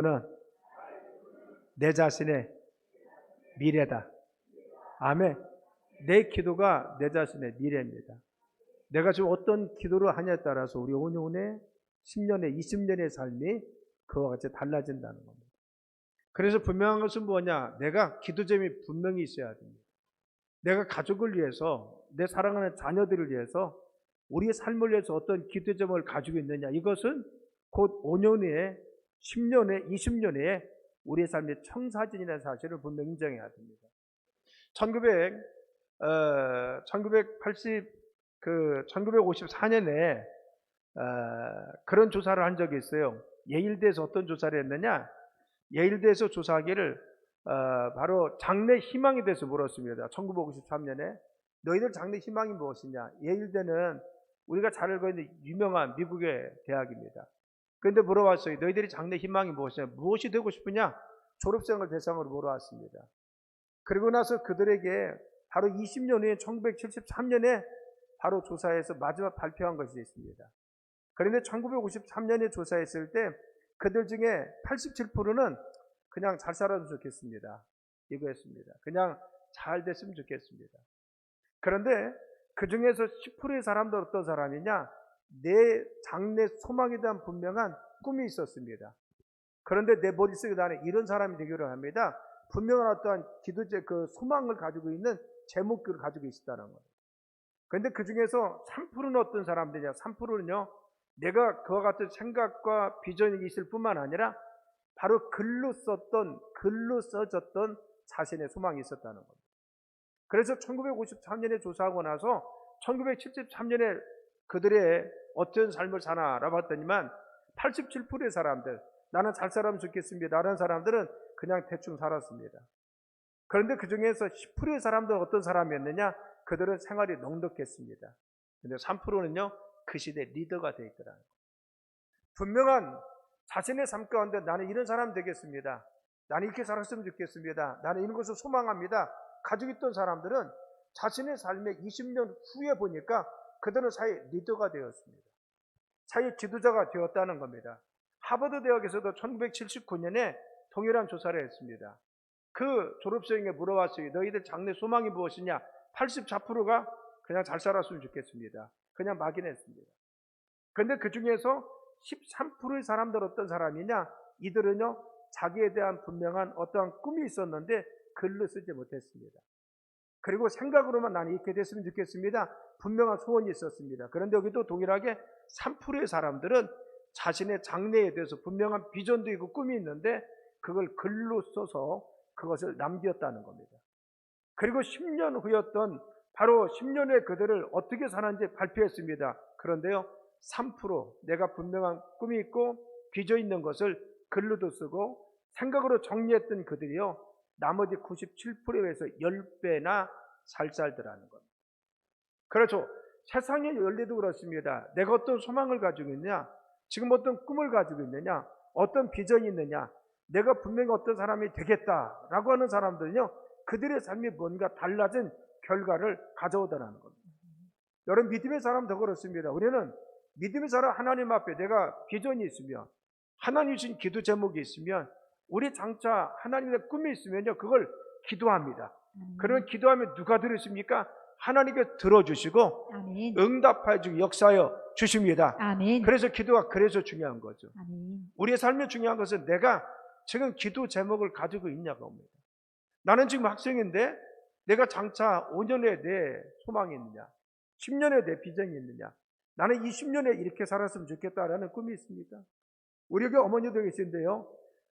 는 내 자신의 미래다. 아멘. 내 기도가 내 자신의 미래입니다. 내가 지금 어떤 기도를 하냐에 따라서 우리 5년에 10년에 20년의 삶이 그와 같이 달라진다는 겁니다. 그래서 분명한 것은 뭐냐? 내가 기도점이 분명히 있어야 됩니다. 내가 가족을 위해서, 내 사랑하는 자녀들을 위해서, 우리의 삶을 위해서 어떤 기도점을 가지고 있느냐? 이것은 곧 5년 후에, 10년 후에, 20년 후에 우리의 삶의 청사진이라는 사실을 분명히 인정해야 됩니다. 1954년에 그런 조사를 한 적이 있어요. 예일대에서 어떤 조사를 했느냐? 예일대에서 조사하기를 바로 장래 희망에 대해서 물었습니다. 1953년에 너희들 장래 희망이 무엇이냐? 예일대는 우리가 잘 알고 있는 유명한 미국의 대학입니다. 그런데 물어봤어요. 너희들이 장래 희망이 무엇이냐? 무엇이 되고 싶으냐? 졸업생을 대상으로 물어봤습니다. 그리고 나서 그들에게 바로 20년 후에 1973년에 바로 조사해서 마지막 발표한 것이 있습니다. 그런데 1953년에 조사했을 때 그들 중에 87%는 그냥 잘 살았으면 좋겠습니다. 이거였습니다. 그냥 잘 됐으면 좋겠습니다. 그런데 그 중에서 10%의 사람들 어떤 사람이냐? 내 장래 소망에 대한 분명한 꿈이 있었습니다. 그런데 내 머릿속에 나는 이런 사람이 되기를 합니다. 분명한 어떠한 기도제 그 소망을 가지고 있는 제목들을 가지고 있었다는 거예요. 그런데 그 중에서 3%는 어떤 사람들이냐? 3%는요, 내가 그와 같은 생각과 비전이 있을 뿐만 아니라 바로 글로 써졌던 자신의 소망이 있었다는 겁니다. 그래서 1953년에 조사하고 나서 1973년에 그들의 어떤 삶을 사나라고 봤더니만 87%의 사람들, 나는 잘 살면 좋겠습니다 라는 사람들은 그냥 대충 살았습니다. 그런데 그 중에서 10%의 사람들은 어떤 사람이었느냐? 그들은 생활이 넉넉했습니다. 근데 3%는요, 그 시대 리더가 되어 있더라고요. 분명한 자신의 삶 가운데 나는 이런 사람 되겠습니다. 나는 이렇게 살았으면 좋겠습니다. 나는 이런 것을 소망합니다. 가지고 있던 사람들은 자신의 삶의 20년 후에 보니까 그들은 사회 리더가 되었습니다. 사회 지도자가 되었다는 겁니다. 하버드 대학에서도 1979년에 동일한 조사를 했습니다. 그 졸업생에게 물어봤어요. 너희들 장래 소망이 무엇이냐? 84%가 그냥 잘 살았으면 좋겠습니다. 그냥 막연했습니다. 그런데 그 중에서 13%의 사람들 어떤 사람이냐? 이들은요, 자기에 대한 분명한 어떠한 꿈이 있었는데 글로 쓰지 못했습니다. 그리고 생각으로만 나는 이렇게 됐으면 좋겠습니다. 분명한 소원이 있었습니다. 그런데 여기도 동일하게 3%의 사람들은 자신의 장래에 대해서 분명한 비전도 있고 꿈이 있는데 그걸 글로 써서 그것을 남겼다는 겁니다. 그리고 10년 후였던 바로 10년 후에 그들을 어떻게 사는지 발표했습니다. 그런데요, 3% 내가 분명한 꿈이 있고 비전 있는 것을 글로도 쓰고 생각으로 정리했던 그들이요, 나머지 97%에서 10배나 잘 살더라는 겁니다. 그렇죠. 세상의 원리도 그렇습니다. 내가 어떤 소망을 가지고 있느냐, 지금 어떤 꿈을 가지고 있느냐, 어떤 비전이 있느냐, 내가 분명히 어떤 사람이 되겠다라고 하는 사람들은요, 그들의 삶이 뭔가 달라진 결과를 가져오더라는 겁니다. 여러분, 믿음의 사람도 그렇습니다. 우리는 믿음의 사람 하나님 앞에 내가 비전이 있으면, 하나님 주신 기도 제목이 있으면, 우리 장차 하나님의 꿈이 있으면요, 그걸 기도합니다. 그런 기도하면 누가 들으십니까? 하나님께 들어주시고 아멘. 응답해 주고 역사하여 주십니다. 아멘. 그래서 기도가 그래서 중요한 거죠. 아멘. 우리의 삶에 중요한 것은 내가 지금 기도 제목을 가지고 있냐가 옵니다. 나는 지금 학생인데 내가 장차 5년에 내 소망이 있느냐, 10년에 내 비전이 있느냐, 나는 20년에 이렇게 살았으면 좋겠다라는 꿈이 있습니까? 우리 교회 어머니도 계신데요,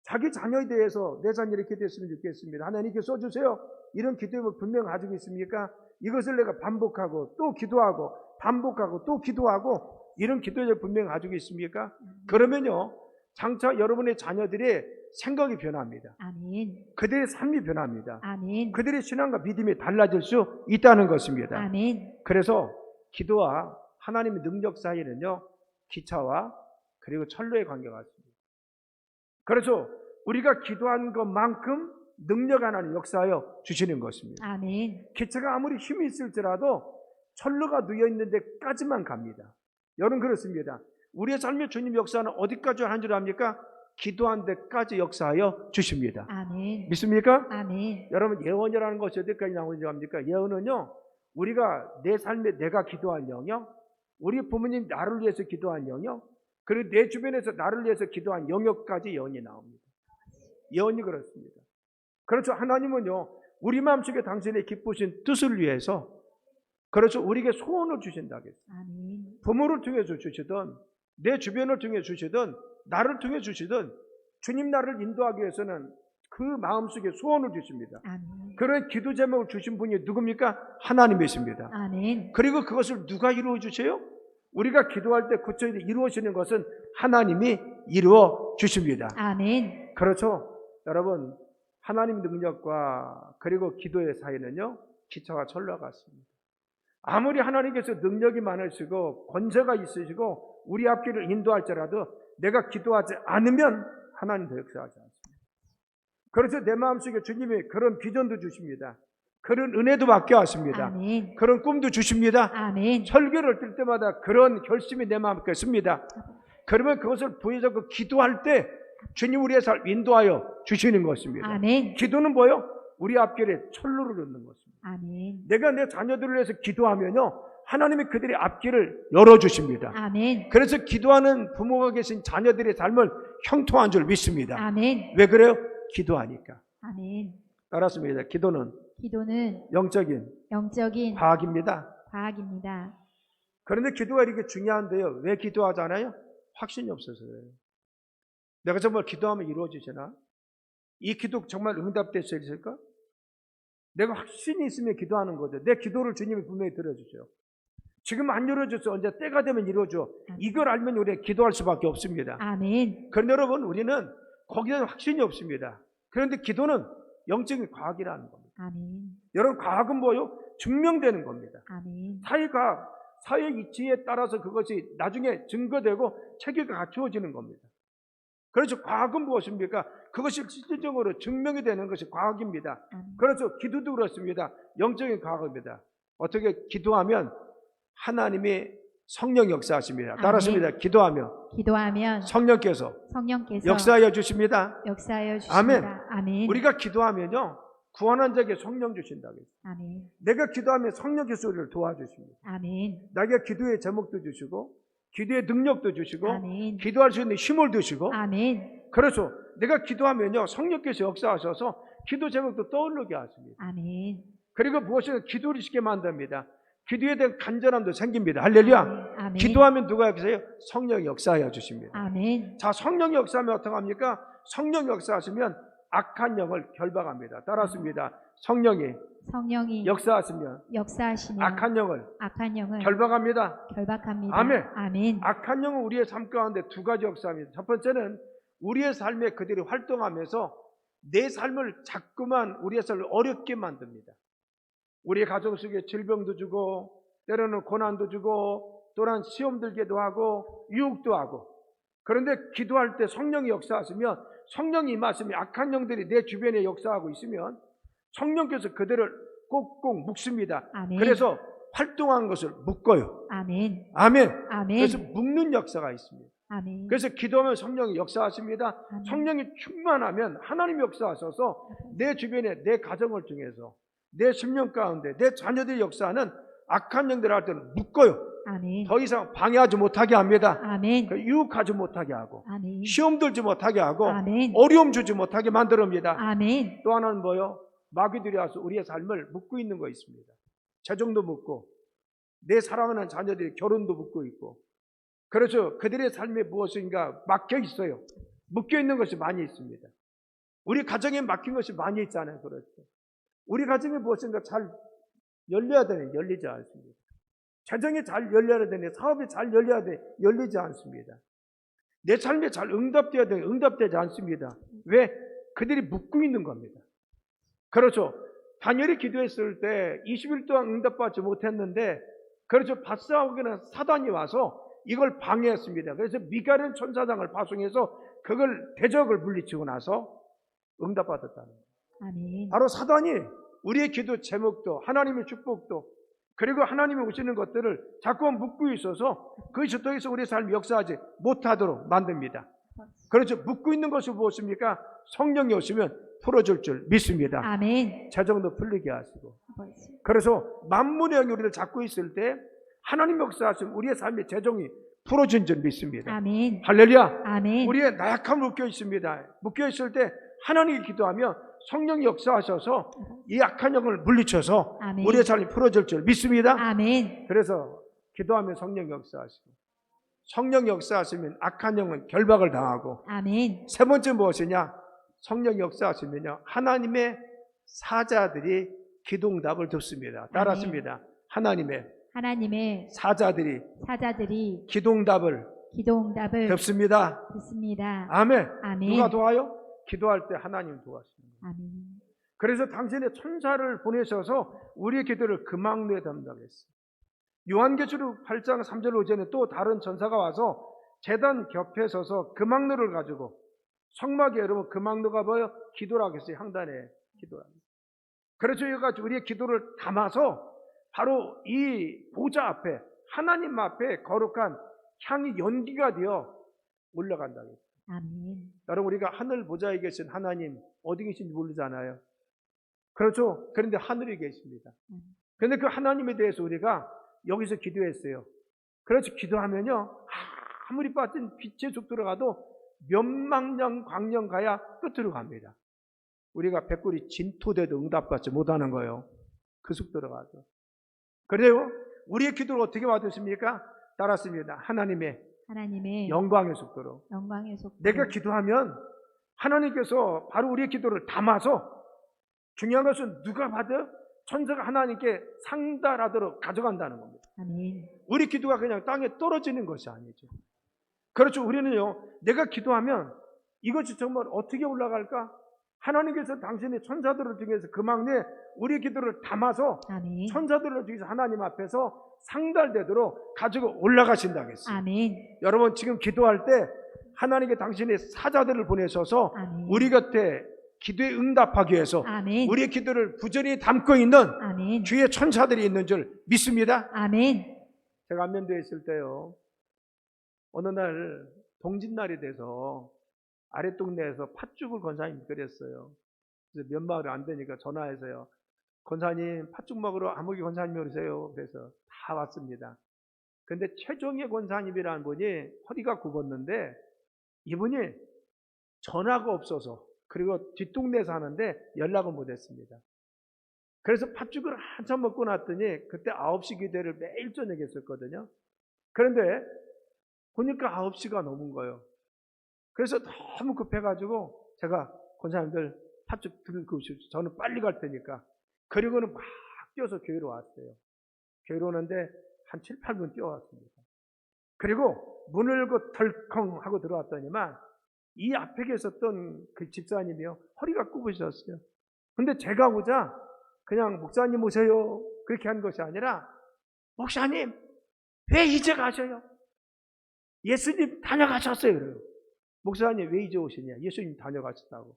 자기 자녀에 대해서 내 자녀 이렇게 됐으면 좋겠습니다. 하나님께 써주세요. 이런 기도를 분명 가지고 있습니까? 이것을 내가 반복하고 또 기도하고 반복하고 또 기도하고 이런 기도를 분명 가지고 있습니까? 그러면요, 장차 여러분의 자녀들의 생각이 변합니다. 아멘. 그들의 삶이 변합니다. 아멘. 그들의 신앙과 믿음이 달라질 수 있다는 것입니다. 아멘. 그래서 기도와 하나님의 능력 사이는요, 기차와 그리고 철로의 관계가 있습니다. 그래서 우리가 기도한 것만큼 능력 하나님 역사하여 주시는 것입니다. 아멘. 기차가 아무리 힘이 있을지라도 철로가 누워있는 데까지만 갑니다. 여러분, 그렇습니다. 우리의 삶의 주님 역사는 어디까지 하는 줄 압니까? 기도한 데까지 역사하여 주십니다. 아멘. 믿습니까? 아멘. 여러분, 예언이라는 것이 어디까지 나오는지 압니까? 예언은요, 우리가 내 삶에 내가 기도한 영역, 우리 부모님 나를 위해서 기도한 영역, 그리고 내 주변에서 나를 위해서 기도한 영역까지 예언이 나옵니다. 예언이 그렇습니다. 그렇죠. 하나님은요, 우리 마음속에 당신의 기쁘신 뜻을 위해서, 그렇죠, 우리에게 소원을 주신다고 했어요. 아멘. 부모를 통해서 주시든 내 주변을 통해 주시든 나를 통해 주시든 주님 나를 인도하기 위해서는 그 마음속에 소원을 주십니다. 아멘. 그런 기도 제목을 주신 분이 누굽니까? 하나님이십니다. 아멘. 그리고 그것을 누가 이루어 주세요? 우리가 기도할 때 그쪽에 이루어지는 것은 하나님이 이루어 주십니다. 아멘. 그렇죠. 여러분, 하나님 능력과 그리고 기도의 사이는요, 기차와 철과 같습니다. 아무리 하나님께서 능력이 많으시고 권세가 있으시고 우리 앞길을 인도할지라도 내가 기도하지 않으면 하나님도 역사하지 않습니다. 그래서 내 마음속에 주님이 그런 비전도 주십니다. 그런 은혜도 맡겨왔습니다. 아멘. 그런 꿈도 주십니다. 아멘. 설교를 들 때마다 그런 결심이 내 마음에 씁니다. 그러면 그것을 부여잡고 기도할 때 주님 우리의 삶 인도하여 주시는 것입니다. 아멘. 기도는 뭐요? 우리 앞길에 철로를 넣는 것입니다. 아멘. 내가 내 자녀들을 위해서 기도하면요, 하나님이 그들의 앞길을 열어주십니다. 아멘. 그래서 기도하는 부모가 계신 자녀들의 삶을 형통한 줄 믿습니다. 아멘. 왜 그래요? 기도하니까. 아멘. 따랐습니다. 기도는 기도는 영적인 영적인 과학입니다. 과학입니다. 그런데 기도가 이렇게 중요한데요, 왜 기도하잖아요? 확신이 없어서요. 내가 정말 기도하면 이루어지시나? 이 기도 정말 응답될 수 있을까? 내가 확신이 있으면 기도하는 거죠. 내 기도를 주님이 분명히 들어주죠. 지금 안 이루어졌어. 언제 때가 되면 이루어져. 이걸 알면 우리가 기도할 수밖에 없습니다. 아멘. 그런데 여러분, 우리는 거기에는 확신이 없습니다. 그런데 기도는 영적인 과학이라는 겁니다. 아멘. 여러분, 과학은 뭐요? 증명되는 겁니다. 아멘. 사회가 사회 이치에 따라서 그것이 나중에 증거되고 체계가 갖추어지는 겁니다. 그래서 과학은 무엇입니까? 그것이 실질적으로 증명이 되는 것이 과학입니다. 그래서 기도도 그렇습니다. 영적인 과학입니다. 어떻게 기도하면 하나님이 성령 역사하십니다. 따라습니다. 기도하면 성령께서 역사하여 주십니다. 역사하여 주십니다. 아멘. 아멘. 우리가 기도하면요, 구원한 자에게 성령 주신다고 했어요. 아멘. 내가 기도하면 성령께서 우리를 도와주십니다. 아멘. 내가 기도의 제목도 주시고 기도의 능력도 주시고 아멘. 기도할 수 있는 힘을 주시고. 아멘. 그렇죠. 내가 기도하면요, 성령께서 역사하셔서 기도 제목도 떠오르게 하십니다. 아멘. 그리고 무엇이든 기도를 쉽게 만듭니다. 기도에 대한 간절함도 생깁니다. 할렐루야. 아멘. 기도하면 누가 역사해요? 성령이 역사하여 주십니다. 아멘. 자, 성령이 역사하면 어떻게 합니까? 성령이 역사하시면 악한 영을 결박합니다. 따랐습니다. 성령이 역사하시면 악한 영을 결박합니다. 아멘. 아멘. 악한 영은 우리의 삶 가운데 두 가지 역사합니다. 첫 번째는 우리의 삶에 그들이 활동하면서 내 삶을 자꾸만 우리의 삶을 어렵게 만듭니다. 우리의 가정 속에 질병도 주고 때로는 고난도 주고 또한 시험 들게도 하고 유혹도 하고. 그런데 기도할 때 성령이 역사하시면, 성령이 임하시면 악한 영들이 내 주변에 역사하고 있으면 성령께서 그들을 꼭꼭 묶습니다. 아멘. 그래서 활동한 것을 묶어요. 아멘. 아멘. 아멘. 그래서 묶는 역사가 있습니다. 아멘. 그래서 기도하면 성령이 역사하십니다. 아멘. 성령이 충만하면 하나님이 역사하셔서 내 주변에 내 가정을 통해서 내 심령 가운데 내 자녀들이 역사하는 악한 영들을 할 때는 묶어요. 아멘. 더 이상 방해하지 못하게 합니다. 아멘. 유혹하지 못하게 하고 아멘. 시험 들지 못하게 하고 아멘. 어려움 주지 못하게 만듭니다. 아멘. 또 하나는 뭐요? 마귀들이 와서 우리의 삶을 묶고 있는 거 있습니다. 재정도 묶고 내 사랑하는 자녀들이 결혼도 묶고 있고. 그래서 그들의 삶에 무엇인가 막혀 있어요. 묶여 있는 것이 많이 있습니다. 우리 가정에 막힌 것이 많이 있잖아요. 그렇죠. 우리 가정에 무엇인가 잘 열려야 되는데 열리지 않습니다. 재정이 잘 열려야 되는데 사업이 잘 열려야 되는데 열리지 않습니다. 내 삶에 잘 응답돼야 되는데 응답되지 않습니다. 왜? 그들이 묶고 있는 겁니다. 그렇죠. 다니엘이 기도했을 때 20일 동안 응답받지 못했는데, 그렇죠, 밧사오기는 사단이 와서 이걸 방해했습니다. 그래서 미가엘 천사장을 파송해서 그걸 대적을 물리치고 나서 응답받았다는 거예요. 아멘. 바로 사단이 우리의 기도 제목도 하나님의 축복도 그리고 하나님이 오시는 것들을 자꾸 묶고 있어서 그것이 더 이상 우리의 삶이 역사하지 못하도록 만듭니다. 그렇죠. 묻고 있는 것이 무엇입니까? 성령이 오시면 풀어줄 줄 믿습니다. 아멘. 재정도 풀리게 하시고. 아버지. 그래서 만물의 영이 우리를 잡고 있을 때 하나님 역사하시면 우리의 삶의 재정이 풀어진 줄 믿습니다. 아멘. 할렐루야. 아멘. 우리의 나약함 묶여 있습니다. 묶여 있을 때 하나님께 기도하면 성령이 역사하셔서 이 악한 영을 물리쳐서 아멘. 우리의 삶이 풀어질 줄 믿습니다. 아멘. 그래서 기도하면 성령 역사하시고, 성령 역사하시면 악한 영은 결박을 당하고, 아멘. 세 번째 무엇이냐? 성령 역사하시면요, 하나님의 사자들이 기도응답을 듣습니다. 따랐습니다. 하나님의 사자들이 기도응답을 기도응답을 듣습니다. 듣습니다. 아멘. 아멘. 누가 도와요? 기도할 때 하나님 도와주십니다. 아멘. 그래서 당신의 천사를 보내셔서 우리의 기도를 금왕로에 담당했어요. 요한계시록 8장 3절 5절에 또 다른 전사가 와서 제단 곁에 서서 금왕로를 가지고, 성막에 여러분 금왕로가 뭐예요? 기도라고 했어요. 향단에 기도라. 그래서 여기가 우리의 기도를 담아서 바로 이 보좌 앞에, 하나님 앞에 거룩한 향이 연기가 되어 올라간다. 아멘. 여러분, 우리가 하늘 보좌에 계신 하나님 어디 계신지 모르잖아요. 그렇죠? 그런데 하늘에 계십니다. 그런데 그 하나님에 대해서 우리가 여기서 기도했어요. 그래서 기도하면요, 아무리 빠진 빛의 숲 들어가도 몇만년 광년 가야 끝으로 갑니다. 우리가 백골이 진토돼도 응답받지 못하는 거예요. 그 숲 들어가서. 그래요, 우리의 기도를 어떻게 받으십니까? 따랐습니다. 하나님의 영광의 속도로. 내가 기도하면 하나님께서 바로 우리의 기도를 담아서, 중요한 것은 누가 받아? 천사가 하나님께 상달하도록 가져간다는 겁니다. 아멘. 우리 기도가 그냥 땅에 떨어지는 것이 아니죠. 그렇죠. 우리는요, 내가 기도하면 이것이 정말 어떻게 올라갈까? 하나님께서 당신의 천사들을 통해서 금왕로에 우리 기도를 담아서 아멘. 천사들을 통해서 하나님 앞에서 상달되도록 가지고 올라가신다겠어요. 아멘. 여러분, 지금 기도할 때 하나님께 당신의 사자들을 보내셔서 아멘. 우리 곁에 기도에 응답하기 위해서 아멘. 우리의 기도를 부전히 담고 있는 아멘. 주의 천사들이 있는 줄 믿습니다. 아멘. 제가 안면도에 있을 때요, 어느 날 동짓날이 돼서 아랫동네에서 팥죽을 권사님이 끓였어요. 그래서 몇 마을 안 되니까 전화해서요, 권사님 팥죽 먹으러 아무개 권사님이 오세요. 그래서 다 왔습니다. 근데 최종의 권사님이라는 분이 허리가 굽었는데, 이분이 전화가 없어서, 그리고 뒷동네에 사는데 연락을 못했습니다. 그래서 팥죽을 한참 먹고 났더니 그때 9시 기도를 매일 저녁에 했었거든요. 그런데 보니까 9시가 넘은 거예요. 그래서 너무 급해가지고 제가 권사님들 팥죽 들고 오십시오. 저는 빨리 갈 테니까. 그리고는 막 뛰어서 교회로 왔어요. 교회로 오는데 한 7, 8분 뛰어왔습니다. 그리고 문을 열고 덜컹 하고 들어왔더니만 이 앞에 계셨던 그 집사님이요, 허리가 굽으셨어요. 근데 제가 오자 그냥 목사님 오세요 그렇게 한 것이 아니라, 목사님 왜 이제 가셔요? 예수님 다녀가셨어요. 그래요. 목사님 왜 이제 오시냐? 예수님 다녀가셨다고.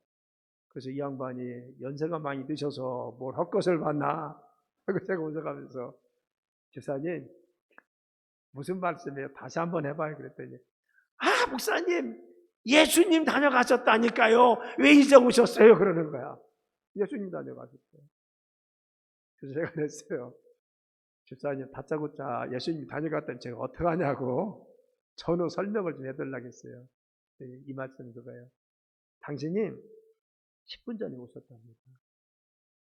그래서 이 양반이 연세가 많이 드셔서 뭘 헛것을 봤나 하고 제가 웃어가면서, 집사님 무슨 말씀이에요? 다시 한번 해봐요. 그랬더니, 목사님 예수님 다녀가셨다니까요. 왜 이제 오셨어요? 그러는 거야. 예수님 다녀가셨어요. 그래서 제가 그랬어요. 집사님 다짜고짜 예수님 다녀갔다니 제가 어떡하냐고 전후 설명을 좀 해달라고 했어요. 이 말씀은 그거예요. 당신이 10분 전에 오셨답니다.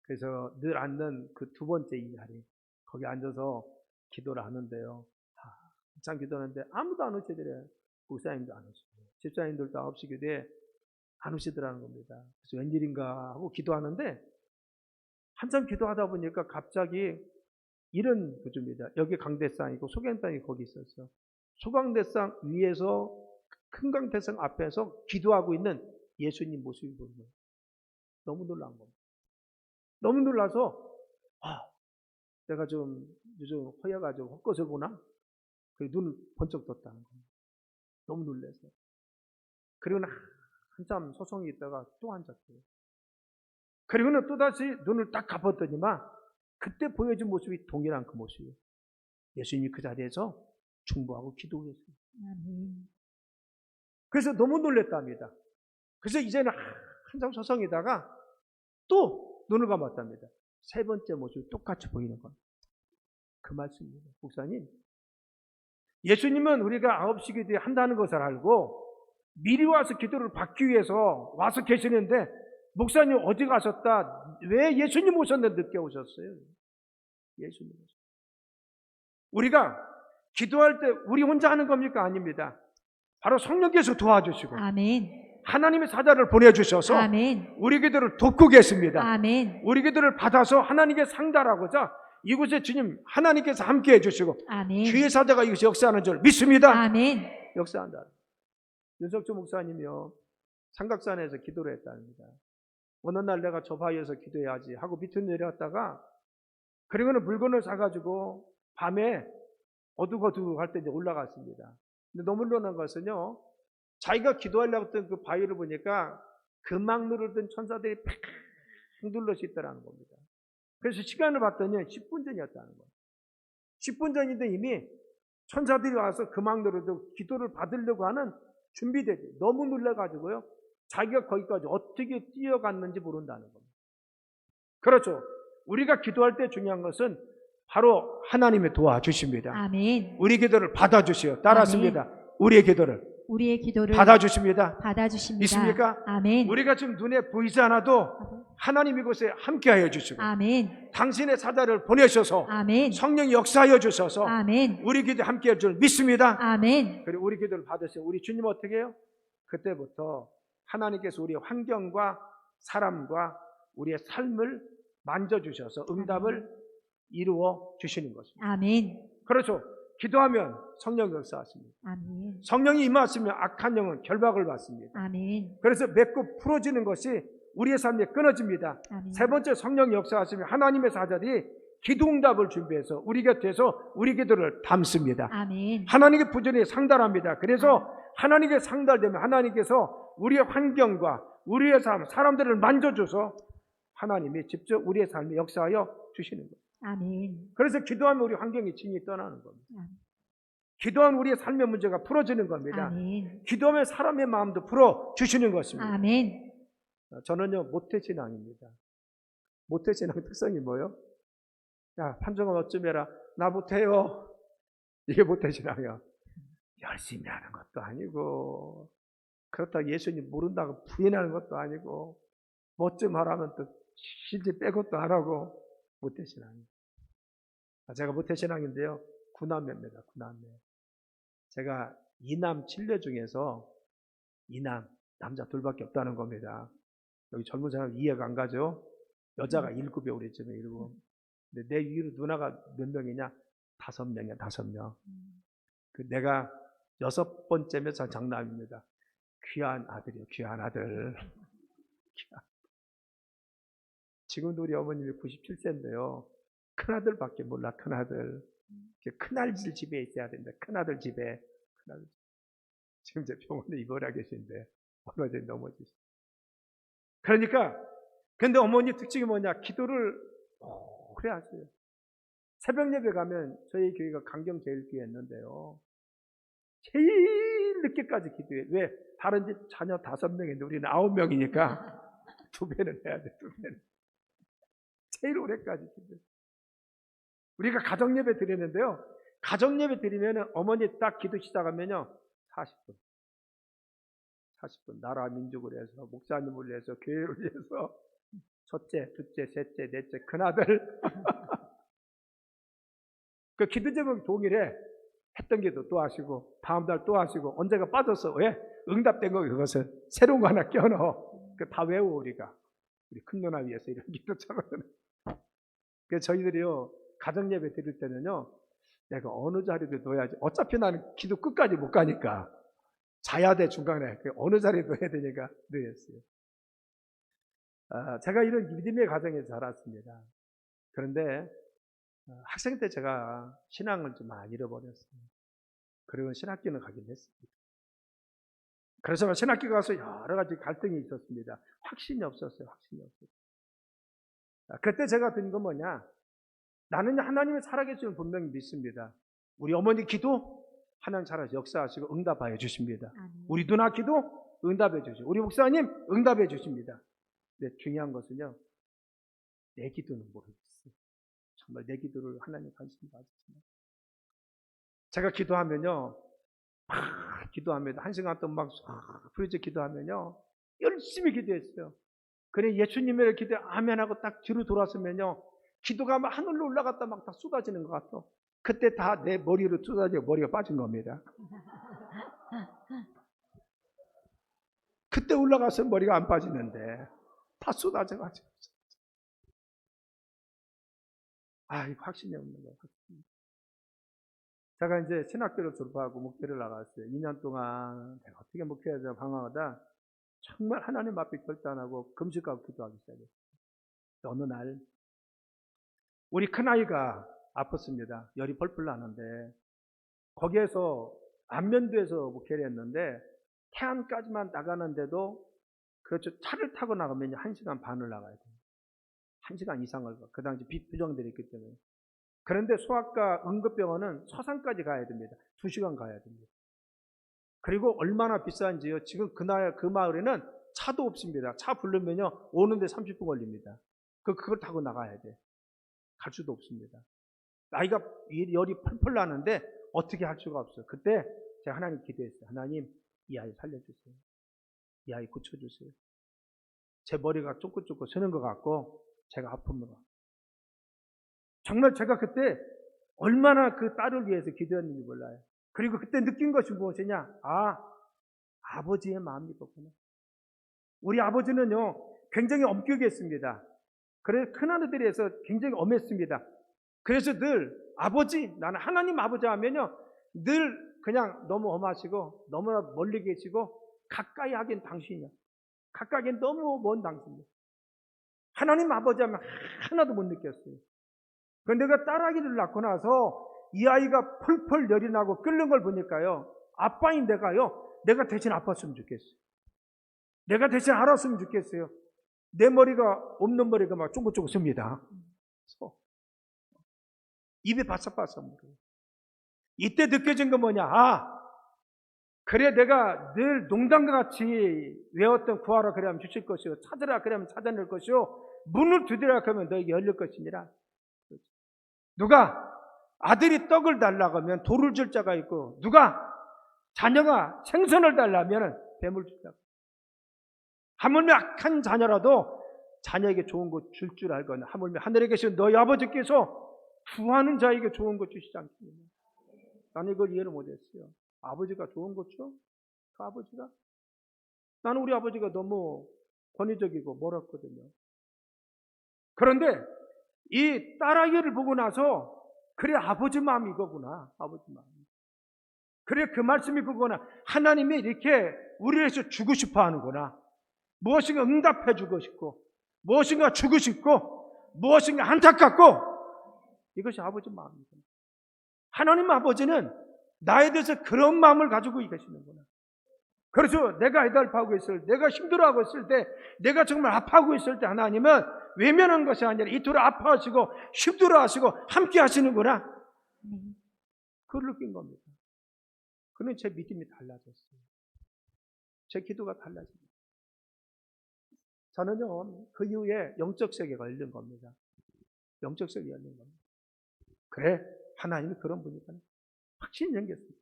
그래서 늘 앉는 그 두 번째 이 자리, 거기 앉아서 기도를 하는데요, 한참 기도하는데 아무도 안 오시더래요. 목사님도 안 오시고 집사님들도 9시 기도에 안 오시더라는 겁니다. 그래서 웬일인가 하고 기도하는데, 한참 기도하다 보니까 갑자기 이런 구조입니다. 여기 강대상이고 소강대상이 거기 있었어요. 소강대상 위에서 큰 강대상 앞에서 기도하고 있는 예수님 모습이 보이는 거예요. 너무 놀란 겁니다. 너무 놀라서, 내가 좀 요즘 허여가지고 헛것을 보나? 그 눈을 번쩍 떴다는 겁니다. 너무 놀라서. 그리고는 한참 소송이 있다가 또 앉았어요. 그리고는 또다시 눈을 딱 감았더니만 그때 보여준 모습이 동일한 그 모습이에요. 예수님이 그 자리에서 중보하고 기도했어요. 그래서 너무 놀랬답니다. 그래서 이제는 한참 서성이다가 또 눈을 감았답니다. 세 번째 모습이 똑같이 보이는 겁니다. 그 말씀입니다. 목사님, 예수님은 우리가 9시 기도에 한다는 것을 알고 미리 와서 기도를 받기 위해서 와서 계시는데, 목사님 어디 가셨다? 왜 예수님 오셨는데 늦게 오셨어요? 예수님 오셨어요. 우리가 기도할 때 우리 혼자 하는 겁니까? 아닙니다. 바로 성령께서 도와주시고 아멘. 하나님의 사자를 보내주셔서 아멘. 우리 기도를 돕고 계십니다. 아멘. 우리 기도를 받아서 하나님께 상달하고자 이곳에 주님 하나님께서 함께 해주시고 아멘. 주의 사자가 이곳에 역사하는 줄 믿습니다. 아멘. 역사한다. 윤석주 목사님이요, 삼각산에서 기도를 했답니다. 어느 날 내가 저 바위에서 기도해야지 하고 밑으로 내려왔다가, 그리고는 물건을 사가지고 밤에 어둑어둑할 때 이제 올라갔습니다. 근데 너무 놀란 것은요, 자기가 기도하려고 했던 그 바위를 보니까 금막 누르던 천사들이 팍 둘러서 있더라는 겁니다. 그래서 시간을 봤더니 10분 전이었다는 거예요. 10분 전인데 이미 천사들이 와서 금막 누르던 기도를 받으려고 하는 준비되지. 너무 놀라가지고요, 자기가 거기까지 어떻게 뛰어갔는지 모른다는 겁니다. 그렇죠. 우리가 기도할 때 중요한 것은 바로 하나님의 도와주십니다. 아멘. 우리 기도를 받아주시오. 따랐습니다. 우리의 기도를 우리의 기도를 받아주십니다. 받아주십니다. 믿습니까? 아멘. 우리가 지금 눈에 보이지 않아도 하나님 이곳에 함께하여 주시고 아멘. 당신의 사자를 보내셔서 아멘. 성령이 역사하여 주셔서 아멘. 우리 기도에 함께할 줄 믿습니다. 아멘. 그리고 우리 기도를 받으시고 우리 주님 어떻게 해요? 그때부터 하나님께서 우리의 환경과 사람과 우리의 삶을 만져주셔서 응답을 이루어 주시는 것입니다. 아멘. 그렇죠. 기도하면 성령이 역사하십니다. 아멘. 성령이 임하시면 악한 영은 결박을 받습니다. 아멘. 그래서 맺고 풀어지는 것이 우리의 삶에 끊어집니다. 아멘. 세 번째, 성령이 역사하시면 하나님의 사자들이 기도 응답을 준비해서 우리 곁에서 우리 기도를 담습니다. 아멘. 하나님께 부전히 상달합니다. 그래서 하나님께 상달되면 하나님께서 우리의 환경과 우리의 삶, 사람들을 만져줘서 하나님이 직접 우리의 삶에 역사하여 주시는 거예요. 아멘. 그래서 기도하면 우리 환경이 진이 떠나는 겁니다. 아멘. 기도하면 우리의 삶의 문제가 풀어지는 겁니다. 아멘. 기도하면 사람의 마음도 풀어주시는 것입니다. 아멘. 저는요, 모태신앙입니다. 모태신앙 특성이 뭐예요? 야, 판정은 어쩜 해라. 나 못해요. 이게 모태신앙이야. 열심히 하는 것도 아니고, 그렇다고 예수님 모른다고 부인하는 것도 아니고, 뭐 좀 하라면 또 실제 빼고도 안 하고, 모태신앙이에요. 제가 모태신앙인데요, 9남매입니다. 9남매. 제가 2남 7녀 중에서 2남, 남자 둘밖에 없다는 겁니다. 여기 젊은 사람 이해가 안 가죠? 여자가 7에 우리 집에 7. 근데 내 위로 누나가 몇 명이냐? 5명이야, 5명. 내가 6번째면 장남입니다. 귀한 아들이요, 귀한 아들. 지금도 우리 어머님이 97세인데요. 큰아들밖에 몰라, 큰아들. 큰아들 집에 있어야 된다. 큰아들 집에. 큰아들. 지금 제 병원에 입원하 계신데 얼마 전에 넘어지셨어요. 그러니까 근데 어머니 특징이 뭐냐? 기도를 오래 하세요. 새벽 예배 가면 저희 교회가 강경제일교회였는데요. 제일 늦게까지 기도해. 왜? 다른 집 자녀 5명인데 우리는 9명이니까 2배는 해야 돼. 2배는. 제일 오래까지 기도해. 우리가 가정예배 드리는데요. 가정예배 드리면 어머니 딱 기도 시작하면요. 40분. 40분. 나라 민족을 위해서, 목사님을 위해서, 교회를 위해서, 첫째, 둘째, 셋째, 넷째, 큰아들. 그 기도 제목 동일해. 했던 기도 또 하시고, 다음 달 또 하시고, 언제가 빠졌어. 왜? 응답된 거 그것을 새로운 거 하나 껴넣어. 그 다 외워, 우리가. 우리 큰 누나 위해서 이런 기도처럼. 그래서 저희들이요, 가정예배 드릴 때는요, 내가 어느 자리도 둬야지. 어차피 나는 기도 끝까지 못 가니까. 자야 돼, 중간에. 어느 자리에 둬야 되니까 넣었어요. 제가 이런 믿음의 가정에서 자랐습니다. 그런데 학생 때 제가 신앙을 좀 많이 잃어버렸어요. 그리고 신학교는 가긴 했습니다. 그래서 신학교 가서 여러 가지 갈등이 있었습니다. 확신이 없었어요. 확신이 없었어요. 그때 제가 든 건 뭐냐? 나는 하나님의 살아계심을 분명히 믿습니다. 우리 어머니 기도 하나님 살아서 역사하시고 응답하여 주십니다. 아멘. 우리 누나 기도 응답해 주시고 우리 목사님 응답해 주십니다. 근데 중요한 것은요, 내 기도는 모르겠어요. 정말 내 기도를 하나님 관심 가지시면 제가 기도하면요, 막 기도하면 1시간 동안 막 부르짖어 기도하면요 열심히 기도했어요. 그래 예수님의 기도에 아멘하고 딱 뒤로 돌아서면요 기도가 막 하늘로 올라갔다 막 다 쏟아지는 것 같아. 그때 다 내 머리로 쏟아지고 머리가 빠진 겁니다. 그때 올라가서 머리가 안 빠지는데 다 쏟아져가지고 이거 확신이 없는 거예요. 제가 이제 신학교를 졸업하고 목회를 나갔어요. 2년 동안 내가 어떻게 목회해야 되나 방황하다 정말 하나님 앞에 결단하고 금식하고 기도하기 시작했어요. 어느 날 우리 큰아이가 아팠습니다. 열이 펄펄 나는데 거기에서 안면도에서 목회를 했는데 태안까지만 나가는데도 그렇죠. 차를 타고 나가면 1시간 반을 나가야 돼요. 1시간 이상을 가. 그 당시 비부정들이 있기 때문에. 그런데 소아과 응급병원은 서산까지 가야 됩니다. 2시간 가야 됩니다. 그리고 얼마나 비싼지요. 지금 그 마을에는 차도 없습니다. 차 부르면요 오는데 30분 걸립니다. 그걸 타고 나가야 돼. 갈 수도 없습니다. 나이가 열이 펄펄 나는데 어떻게 할 수가 없어요. 그때 제가 하나님 기도했어요. 하나님 이 아이 살려주세요. 이 아이 고쳐주세요. 제 머리가 쫑긋쫑긋 서는 것 같고 제가 아픕니다. 정말 제가 그때 얼마나 그 딸을 위해서 기도했는지 몰라요. 그리고 그때 느낀 것이 무엇이냐? 아버지의 마음이 있구나. 우리 아버지는요 굉장히 엄격했습니다. 그래서 큰아들에서 굉장히 엄했습니다. 그래서 늘 아버지, 나는 하나님 아버지 하면요 늘 그냥 너무 엄하시고 너무나 멀리 계시고 가까이 하긴 당신이야. 가까이는 너무 먼 당신이야. 하나님 아버지 하면 하나도 못 느꼈어요. 그런데 내가 딸아기를 낳고 나서 이 아이가 펄펄 열이 나고 끓는 걸 보니까요 아빠인 내가 대신 아팠으면 좋겠어요. 내가 대신 알았으면 좋겠어요. 내 머리가 없는 머리가 막 쫑긋쫑긋 씁니다. 입이 바싹바싹 물어요. 이때 느껴진 건 뭐냐? 그래 내가 늘 농담과 같이 외웠던 구하라 그러면 주실 것이요 찾으라 그러면 찾아낼 것이요 문을 두드리라 그러면 너에게 열릴 것이니라. 누가 아들이 떡을 달라고 하면 돌을 줄 자가 있고 누가 자녀가 생선을 달라면 뱀을 줄 자가. 하물며 악한 자녀라도 자녀에게 좋은 것 줄 줄 알거나 하물며 하늘에 계신 너희 아버지께서 구하는 자에게 좋은 것 주시지 않겠느냐. 나는 이걸 이해를 못했어요. 아버지가 좋은 것 줘? 그 아버지가? 나는 우리 아버지가 너무 권위적이고 멀었거든요. 그런데 이 딸아이를 보고 나서 그래 아버지 마음이 이거구나. 아버지 마음. 그래 그 말씀이 그거구나. 하나님이 이렇게 우리를 위해서 주고 싶어 하는구나. 무엇인가 응답해 주고 싶고 무엇인가 주고 싶고 무엇인가 안타깝고 이것이 아버지 마음입니다. 하나님 아버지는 나에 대해서 그런 마음을 가지고 계시는구나. 그래서 내가 애달파하고 있을 때, 내가 힘들어하고 있을 때, 내가 정말 아파하고 있을 때 하나님은 외면한 것이 아니라 이토록 아파하시고 힘들어하시고 함께 하시는구나. 그걸 느낀 겁니다. 그러면 제 믿음이 달라졌어요. 제 기도가 달라집니다. 저는요 그 이후에 영적 세계가 열린 겁니다. 영적 세계가 열린 겁니다. 그래 하나님이 그런 분이니까 확신이 생겼습니다.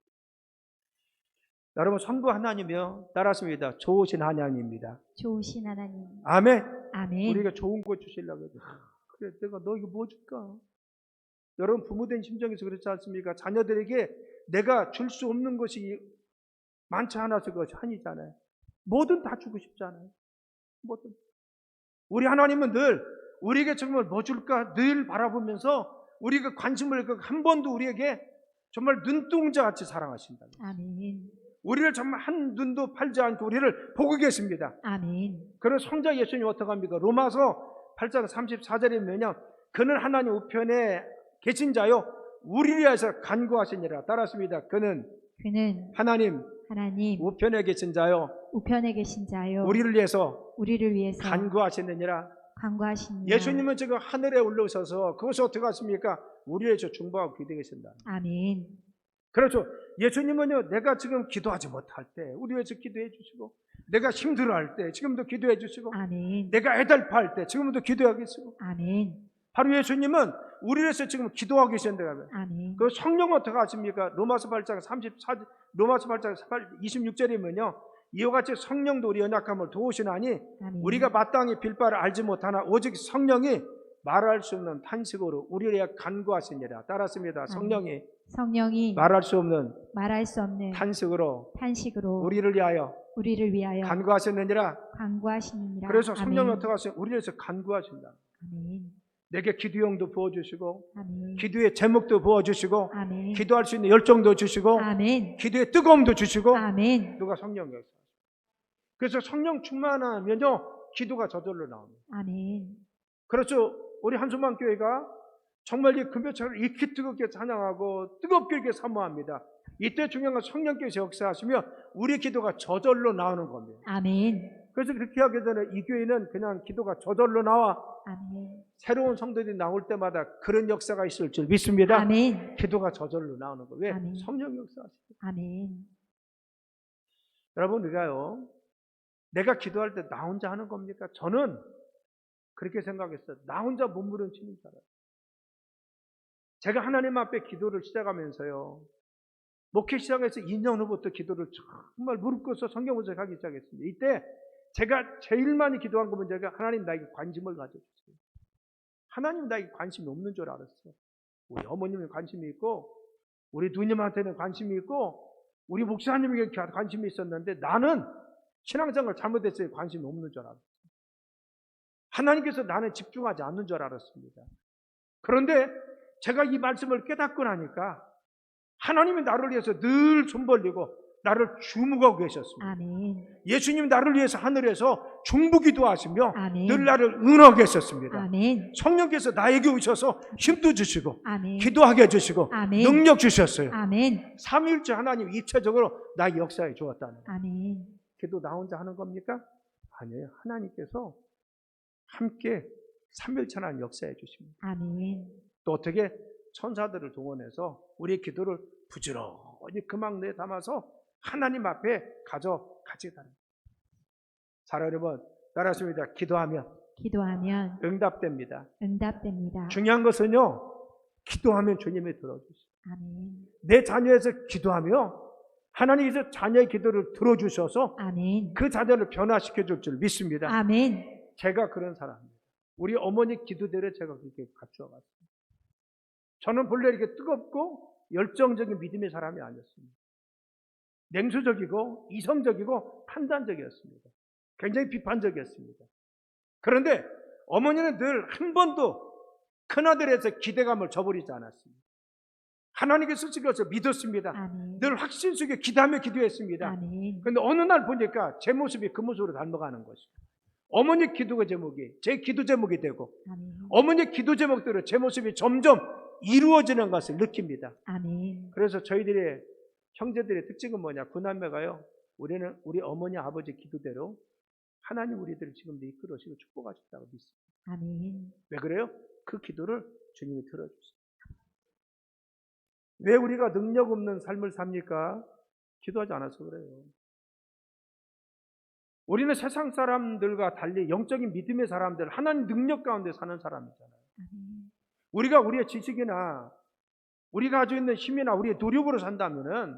여러분 성부 하나님이요 따랐습니다. 좋으신 하나님입니다. 좋으신 하나님. 아멘. 아멘. 우리가 좋은 것 주시려고 해서 그래 내가 너에게 뭐 줄까? 여러분 부모된 심정에서 그렇지 않습니까? 자녀들에게 내가 줄 수 없는 것이 많지 않아서 그것이 한이잖아요. 뭐든 다 주고 싶잖아요. 뭐든. 우리 하나님은 늘 우리에게 정말 뭐 줄까 늘 바라보면서 우리가 관심을 한 번도 우리에게 정말 눈동자같이 사랑하신다. 아멘. 우리를 정말 한 눈도 팔지 않고 우리를 보고 계십니다. 아멘. 그런 성자 예수님 어떻게 합니까? 로마서 8장 34절에 보면요. 그는 하나님 우편에 계신 자요 우리를 위해서 간구하시니라. 따랐습니다. 그는 하나님 우편에 계신 자요 우편에 계신 자요 우리를 위해서 간구하시느니라. 예수님은 지금 하늘에 올라오셔서 그것을 어떻게 하십니까? 우리를 위해서 중보하고 기도해 계신다. 아멘. 그렇죠. 예수님은요, 내가 지금 기도하지 못할 때 우리 위해서 기도해 주시고, 내가 힘들어할 때 지금도 기도해 주시고, 아멘. 내가 애달파할 때 지금도 기도하겠고, 아멘. 바로 예수님은 우리 위해서 지금 기도하고 계신데, 아멘. 그 성령 어떻게 하십니까? 로마서 8장 26절이면요, 이와 같이 성령도 우리 연약함을 도우시나니 아멘. 우리가 마땅히 빌 바를 알지 못하나 오직 성령이 말할 수 없는 탄식으로 우리를 위하여 간구하시니라. 따랐습니다. 성령이 말할 수 없는 탄식으로 우리를 위하여 간구하셨느니라. 그래서 성령이 어떻게 하세요? 우리를 위해서 간구하신다. 아멘. 내게 기도용도 부어주시고, 아멘. 기도의 제목도 부어주시고, 아멘. 기도할 수 있는 열정도 주시고, 아멘. 기도의 뜨거움도 주시고, 아멘. 누가 성령이었어요. 그래서 성령 충만하면요, 기도가 저절로 나옵니다. 아멘. 그렇죠. 우리 한숨만 교회가 정말 이 금요철을 익히 뜨겁게 찬양하고 뜨겁게 이렇게 사모합니다. 이때 중요한 건 성령께서 역사하시며 우리 기도가 저절로 나오는 겁니다. 아멘. 그래서 그렇게 하기 전에 이 교회는 그냥 기도가 저절로 나와 아멘. 새로운 성도들이 나올 때마다 그런 역사가 있을 줄 믿습니다. 아멘. 기도가 저절로 나오는 거예요. 왜? 아멘. 성령 역사하시죠. 아멘. 여러분, 우리가요, 내가 기도할 때 나 혼자 하는 겁니까? 저는 그렇게 생각했어요. 나 혼자 몸부림치는 줄 알아요. 제가 하나님 앞에 기도를 시작하면서요, 목회 시작해서 2년 후부터 기도를 정말 무릎 꿇어서 성경 분석하기 시작했습니다. 이때 제가 제일 많이 기도한 거 문제가 하나님 나에게 관심을 가져주세요. 하나님 나에게 관심이 없는 줄 알았어요. 우리 어머님은 관심이 있고, 우리 누님한테는 관심이 있고, 우리 목사님에게 관심이 있었는데 나는 신앙생활 잘못했어요. 관심이 없는 줄 알았어요. 하나님께서 나는 집중하지 않는 줄 알았습니다. 그런데 제가 이 말씀을 깨닫고 나니까 하나님이 나를 위해서 늘 손 벌리고 나를 주목하고 계셨습니다. 아멘. 예수님 나를 위해서 하늘에서 중보기도 하시며 아멘. 늘 나를 응하고 계셨습니다. 아멘. 성령께서 나에게 오셔서 힘도 주시고 아멘. 기도하게 해주시고 아멘. 능력 주셨어요. 아멘. 삼위일체 하나님 입체적으로 나의 역사에 주었다는 거예요. 아멘. 기도 나 혼자 하는 겁니까? 아니에요. 하나님께서 함께 삼위일체 하나님 역사해 주십니다. 아멘. 또 어떻게 천사들을 동원해서 우리의 기도를 부지런히 금방 내에 담아서 하나님 앞에 가져가시다는 거예요. 자, 여러분, 따라하십니다. 기도하면 응답됩니다. 중요한 것은요, 기도하면 주님이 들어주시죠. 아멘. 내 자녀에서 기도하며 하나님께서 자녀의 기도를 들어주셔서 아멘. 그 자녀를 변화시켜 줄 줄 믿습니다. 아멘. 제가 그런 사람입니다. 우리 어머니 기도대로 제가 그렇게 갖추어갔습니다. 저는 본래 이렇게 뜨겁고 열정적인 믿음의 사람이 아니었습니다. 냉소적이고 이성적이고 판단적이었습니다. 굉장히 비판적이었습니다. 그런데 어머니는 늘 한 번도 큰아들에서 기대감을 저버리지 않았습니다. 하나님께 쓰신 것을 믿었습니다. 아멘. 늘 확신 속에 기도하며 기도했습니다. 아멘. 그런데 어느 날 보니까 제 모습이 그 모습으로 닮아가는 것이죠. 어머니 기도가 제목이 제 기도 제목이 되고, 아멘. 어머니 기도 제목대로 제 모습이 점점 이루어지는 것을 느낍니다. 아멘. 그래서 저희들의 형제들의 특징은 뭐냐? 구남매가요, 우리는 우리 어머니 아버지 기도대로 하나님 우리들을 지금도 이끌어주시고 축복하셨다고 믿습니다. 아멘. 왜 그래요? 그 기도를 주님이 들어주십니다. 왜 우리가 능력 없는 삶을 삽니까? 기도하지 않아서 그래요. 우리는 세상 사람들과 달리 영적인 믿음의 사람들, 하나님 능력 가운데 사는 사람이잖아요. 우리가 우리의 지식이나 우리가 가지고 있는 힘이나 우리의 노력으로 산다면은,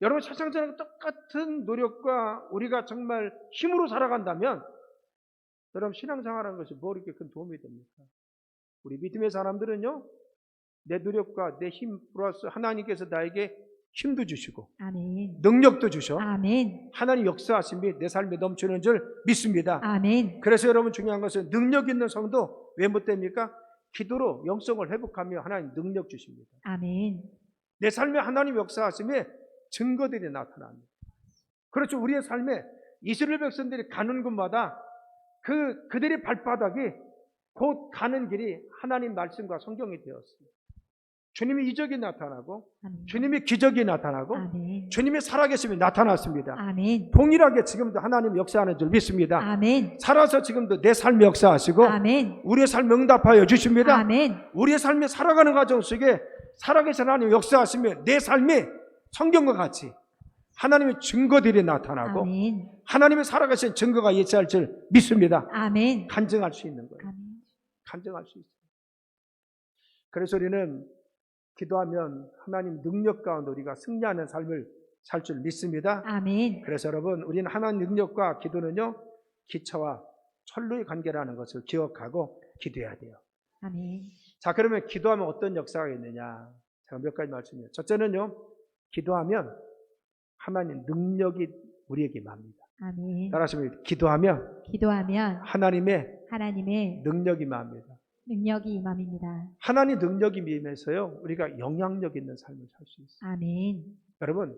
여러분 세상 사람과 똑같은 노력과 우리가 정말 힘으로 살아간다면 여러분 신앙생활하는 것이 뭐 이렇게 큰 도움이 됩니까? 우리 믿음의 사람들은요, 내 노력과 내 힘 플러스 하나님께서 나에게 힘도 주시고 아멘. 능력도 주셔. 아멘. 하나님 역사하심이 내 삶에 넘치는 줄 믿습니다. 아멘. 그래서 여러분 중요한 것은 능력 있는 성도 왜 못 됩니까? 기도로 영성을 회복하며 하나님 능력 주십니다. 아멘. 내 삶에 하나님 역사하심에 증거들이 나타납니다. 그렇죠. 우리의 삶에 이스라엘 백성들이 가는 곳마다 그들의 발바닥이 곧 가는 길이 하나님 말씀과 성경이 되었습니다. 주님의 이적이 나타나고, 아멘. 주님의 기적이 나타나고, 아멘. 주님의 살아계심이 나타났습니다. 아멘. 동일하게 지금도 하나님 역사하는 줄 믿습니다. 아멘. 살아서 지금도 내 삶에 역사하시고, 아멘. 우리의 삶 응답하여 주십니다. 아멘. 우리의 삶에 살아가는 과정 속에 살아계신 하나님 역사하시면 내 삶이 성경과 같이 하나님의 증거들이 나타나고 아멘. 하나님의 살아계신 증거가 예치할 줄 믿습니다. 아멘. 간증할 수 있는 거예요. 아멘. 간증할 수 있어요. 그래서 우리는 기도하면 하나님 능력 가운데 우리가 승리하는 삶을 살 줄 믿습니다. 아멘. 그래서 여러분, 우리는 하나님 능력과 기도는요, 기차와 철로의 관계라는 것을 기억하고 기도해야 돼요. 아멘. 자, 그러면 기도하면 어떤 역사가 있느냐? 제가 몇 가지 말씀드려요. 첫째는요, 기도하면 하나님 능력이 우리에게 임합니다. 아멘. 따라하시면 기도하면 기도하면 하나님의 하나님의 능력이 임합니다. 능력이 임함입니다. 하나님 능력이 임해서요, 우리가 영향력 있는 삶을 살 수 있어요. 아멘. 여러분,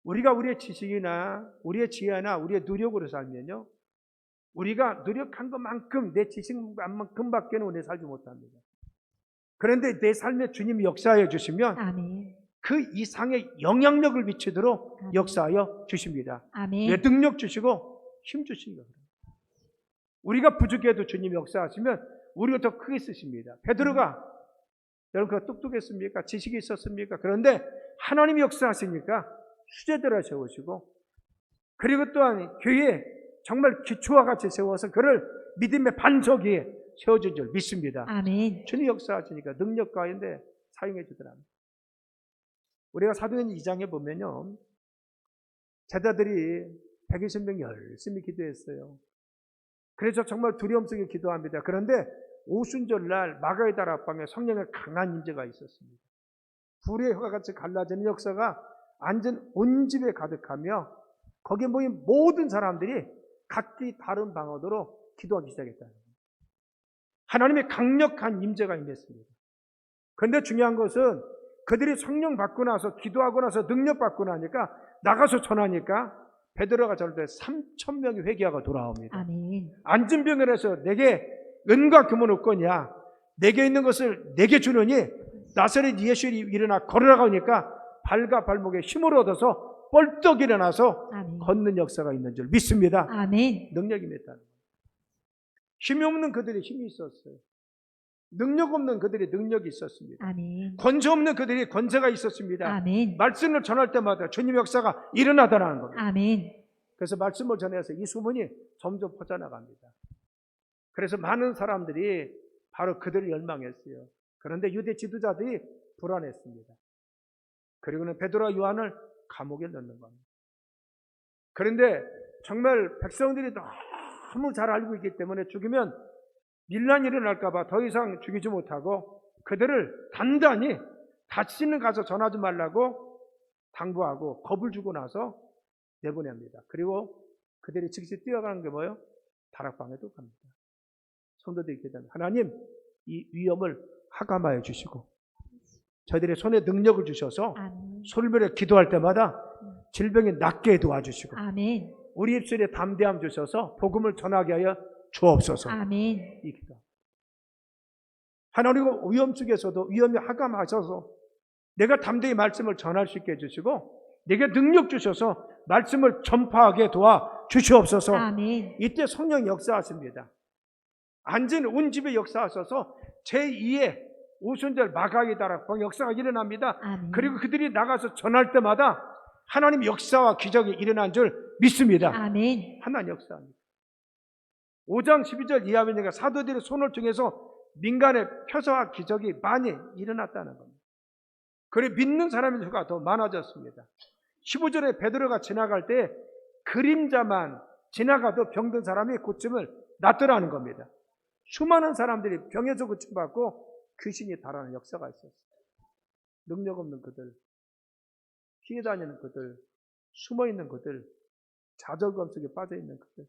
우리가 우리의 지식이나 우리의 지혜나 우리의 노력으로 살면요, 우리가 노력한 것만큼 내 지식만큼밖에는 은혜 살지 못합니다. 그런데 내 삶에 주님이 역사하여 주시면 아멘. 그 이상의 영향력을 미치도록 아멘. 역사하여 주십니다. 아멘. 왜 능력 주시고 힘 주시는 거예요. 우리가 부족해도 주님이 역사하시면 우리가 더 크게 쓰십니다. 베드로가 여러분 그가 똑똑했습니까? 지식이 있었습니까? 그런데 하나님이 역사하시니까 수제들을 세우시고, 그리고 또한 교회에 정말 기초와 같이 세워서 그를 믿음의 반석 위에 세워준 줄 믿습니다. 아멘. 주님 역사하시니까 능력 가운데 사용해 주더랍니다. 우리가 사도행전 2장에 보면요, 제자들이 120명 열심히 기도했어요. 그래서 정말 두려움 속에 기도합니다. 그런데 오순절날 마가의 다락방에 성령의 강한 임재가 있었습니다. 불의 혀가 같이 갈라지는 역사가 완전 온 집에 가득하며 거기에 모인 모든 사람들이 각기 다른 방언으로 기도하기 시작했다는 거예요. 하나님의 강력한 임재가 임했습니다. 그런데 중요한 것은 그들이 성령 받고 나서 기도하고 나서 능력 받고 나니까 나가서 전하니까 베드로가 전할 때 3,000명이 회개하고 돌아옵니다. 아멘. 안전병원에서 내게 은과 금은 없거냐, 내게 있는 것을 내게 주느니 나사렛 예수를 일어나 걸어가니까 발과 발목에 힘을 얻어서 뻘떡 일어나서 아멘. 걷는 역사가 있는 줄 믿습니다. 아멘. 능력이 맺다는 거예요. 힘이 없는 그들이 힘이 있었어요. 능력 없는 그들이 능력이 있었습니다. 아멘. 권세 없는 그들이 권세가 있었습니다. 아멘. 말씀을 전할 때마다 주님 역사가 일어나더라는 겁니다. 아멘. 그래서 말씀을 전해서 이 소문이 점점 퍼져나갑니다. 그래서 많은 사람들이 바로 그들을 열망했어요. 그런데 유대 지도자들이 불안했습니다. 그리고는 베드로와 요한을 감옥에 넣는 겁니다. 그런데 정말 백성들이 너무 잘 알고 있기 때문에 죽이면 밀란이 일어날까 봐 더 이상 죽이지 못하고 그들을 단단히 다시는 가서 전하지 말라고 당부하고 겁을 주고 나서 내보냅니다. 그리고 그들이 즉시 뛰어가는 게 뭐예요? 다락방에도 갑니다. 성도들이 기도합니다. 하나님, 이 위험을 하감하여 주시고 저희들의 손에 능력을 주셔서 아멘. 솔별에 기도할 때마다 질병이 낫게 도와주시고 아멘. 우리 입술에 담대함 주셔서 복음을 전하게 하여 주옵소서. 아멘. 이 기도. 하나님 위험 속에서도 위험이 하감하셔서 내가 담대히 말씀을 전할 수 있게 해주시고 내게 능력 주셔서 말씀을 전파하게 도와 주시옵소서. 아멘. 이때 성령 역사하십니다. 앉은 온 집에 역사하셔서 제2의 오순절 마가의 다락방 역사가 일어납니다. 아멘. 그리고 그들이 나가서 전할 때마다 하나님 역사와 기적이 일어난 줄 믿습니다. 아멘. 하나님 역사합니다. 5장 12절 이하면요, 사도들의 손을 통해서 민간의 표사와 기적이 많이 일어났다는 겁니다. 그래 믿는 사람의 수가 더 많아졌습니다. 15절에 베드로가 지나갈 때 그림자만 지나가도 병든 사람이 고침을 낫더라는 겁니다. 수많은 사람들이 병에서 고침받고 귀신이 달아나는 역사가 있었어요. 능력 없는 그들, 피해 다니는 그들, 숨어있는 그들, 좌절감 속에 빠져있는 그들,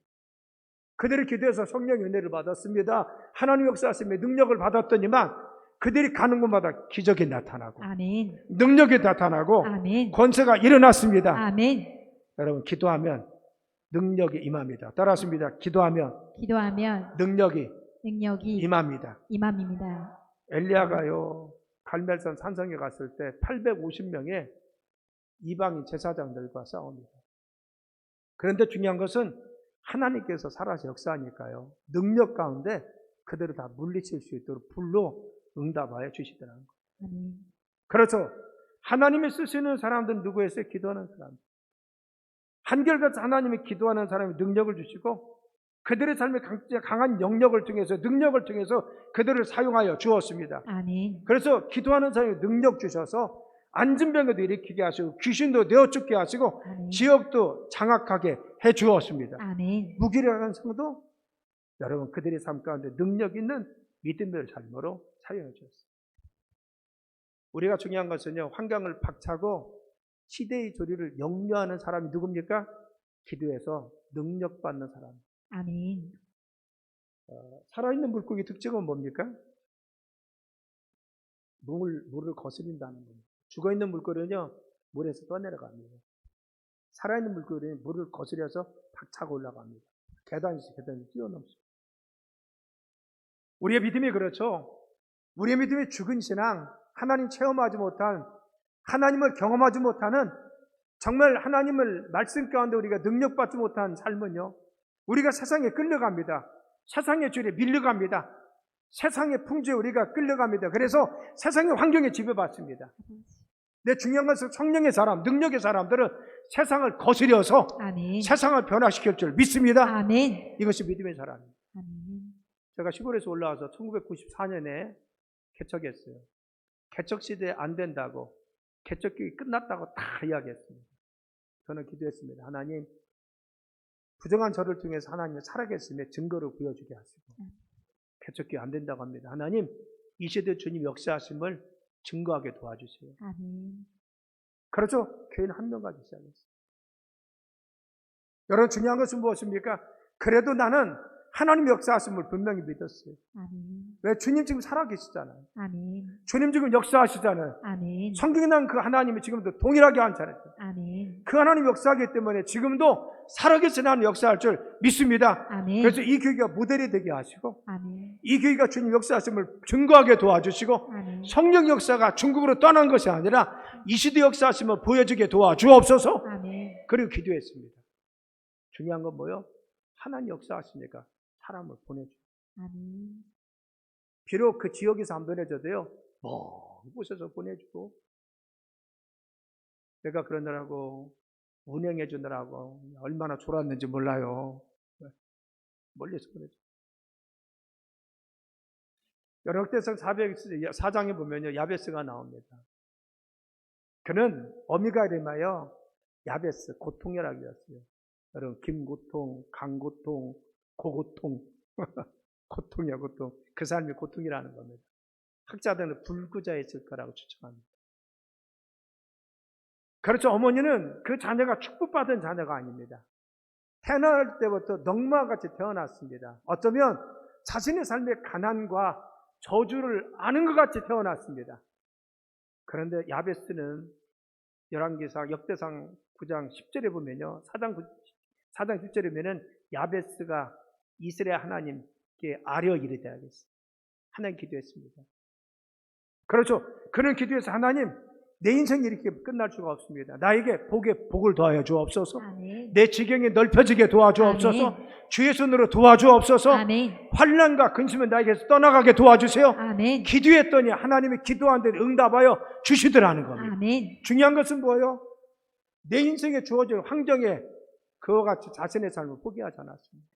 그들이 기도해서 성령의 은혜를 받았습니다. 하나님 역사하심에 능력을 받았더니만 그들이 가는 곳마다 기적이 나타나고 아멘. 능력이 나타나고 아멘. 권세가 일어났습니다. 아멘. 여러분 기도하면 능력이 임합니다. 따라하십니다. 기도하면 기도하면 능력이 능력이 임합니다. 임함입니다. 엘리야가요 갈멜산 산성에 갔을 때 850명의 이방인 제사장들과 싸웁니다. 그런데 중요한 것은 하나님께서 살아서 역사하니까요 능력 가운데 그들을 다 물리칠 수 있도록 불로 응답하여 주시더라는 거예요. 아멘. 그렇죠. 하나님이 쓰시는 사람들은 누구였어요? 기도하는 사람. 한결같이 하나님이 기도하는 사람이 능력을 주시고 그들의 삶의 강한 영역을 통해서 능력을 통해서 그들을 사용하여 주었습니다. 아멘. 그래서 기도하는 사람이 능력 주셔서 안진병에도 일으키게 하시고 귀신도 내어 죽게 하시고 아멘. 지역도 장악하게 해 주었습니다. 아멘. 무기력한 성도 여러분 그들의 삶 가운데 능력 있는 믿음의 삶으로 사용해 주었습니다. 우리가 중요한 것은요, 환경을 박차고 시대의 조리를 역류하는 사람이 누굽니까? 기도해서 능력받는 사람. 아멘. 살아있는 물고기 특징은 뭡니까? 물을 거스린다는 겁니다. 죽어있는 물고기는요, 물에서 떠내려갑니다. 살아있는 물고기는 물을 거스려서 박차고 올라갑니다. 계단이 뛰어넘습니다. 우리의 믿음이 그렇죠. 우리의 믿음이 죽은 신앙, 하나님 체험하지 못한, 하나님을 경험하지 못하는, 정말 하나님을 말씀 가운데 우리가 능력받지 못한 삶은요, 우리가 세상에 끌려갑니다. 세상의 줄에 밀려갑니다. 세상의 풍조에 우리가 끌려갑니다. 그래서 세상의 환경에 지배받습니다. 근데 중요한 것은 성령의 사람, 능력의 사람들은 세상을 거스려서 아멘. 세상을 변화시킬 줄 믿습니다. 아멘. 이것이 믿음의 사람입니다. 아멘. 제가 시골에서 올라와서 1994년에 개척했어요. 개척 시대에 안 된다고, 개척기 끝났다고 다 이야기했습니다. 저는 기도했습니다. 하나님, 부정한 저를 통해서 하나님의 살아계심의 증거를 보여주게 하시고, 개척기 안 된다고 합니다. 하나님, 이 시대 주님 역사하심을 증거하게 도와주세요. 아멘. 그렇죠? 교회는 한 명 가지고 시작했어요. 여러분, 중요한 것은 무엇입니까? 그래도 나는 하나님 역사하심을 분명히 믿었어요. 아멘. 왜? 주님 지금 살아계시잖아요. 아멘. 주님 지금 역사하시잖아요. 아멘. 성경에 나온 그 하나님이 지금도 동일하게 하잖아요. 아멘. 그 하나님 역사하기 때문에 지금도 살아계신 하나님 역사할 줄 믿습니다. 아멘. 그래서 이 교회가 모델이 되게 하시고, 아멘. 이 교회가 주님 역사하심을 증거하게 도와주시고, 아멘. 성령 역사가 중국으로 떠난 것이 아니라 이 시대 역사하심을 보여주게 도와주옵소서. 아멘. 그리고 기도했습니다. 중요한 건 뭐요? 하나님 역사하시니까 사람을 보내줘. 아멘. 비록 그 지역에서 안 보내줘도요, 먼 곳에서 보내주고, 내가 그러느라고 운행해 주느라고 얼마나 졸았는지 몰라요. 멀리서 보내줘. 역대상 4장에 보면요, 야베스가 나옵니다. 그는 어미가 이름하여 야베스, 고통이라고 했어요. 여러분, 김고통, 강고통, 고고통, 고통이야, 고통. 그 삶이 고통이라는 겁니다. 학자들은 불구자였을 거라고 추측합니다. 그렇죠. 어머니는 그 자녀가 축복받은 자녀가 아닙니다. 태어날 때부터 넝마와 같이 태어났습니다. 어쩌면 자신의 삶의 가난과 저주를 아는 것 같이 태어났습니다. 그런데 야베스는 열왕기상 역대상 9장 10절에 보면요, 4장 10절에 보면은 야베스가 이스라엘 하나님께 아뢰어 이르되 하겠습니다. 하나님 기도했습니다. 그렇죠. 그는 기도해서 하나님, 내 인생이 이렇게 끝날 수가 없습니다. 나에게 복을 더하여 주옵소서. 아멘. 내 지경이 넓혀지게 도와주옵소서. 아멘. 주의 손으로 도와주옵소서. 아멘. 환난과 근심은 나에게서 떠나가게 도와주세요. 아멘. 기도했더니 하나님이 기도한 데 응답하여 주시더라는 겁니다. 아멘. 중요한 것은 뭐예요? 내 인생에 주어진 환경에 그와 같이 자신의 삶을 포기하지 않았습니다.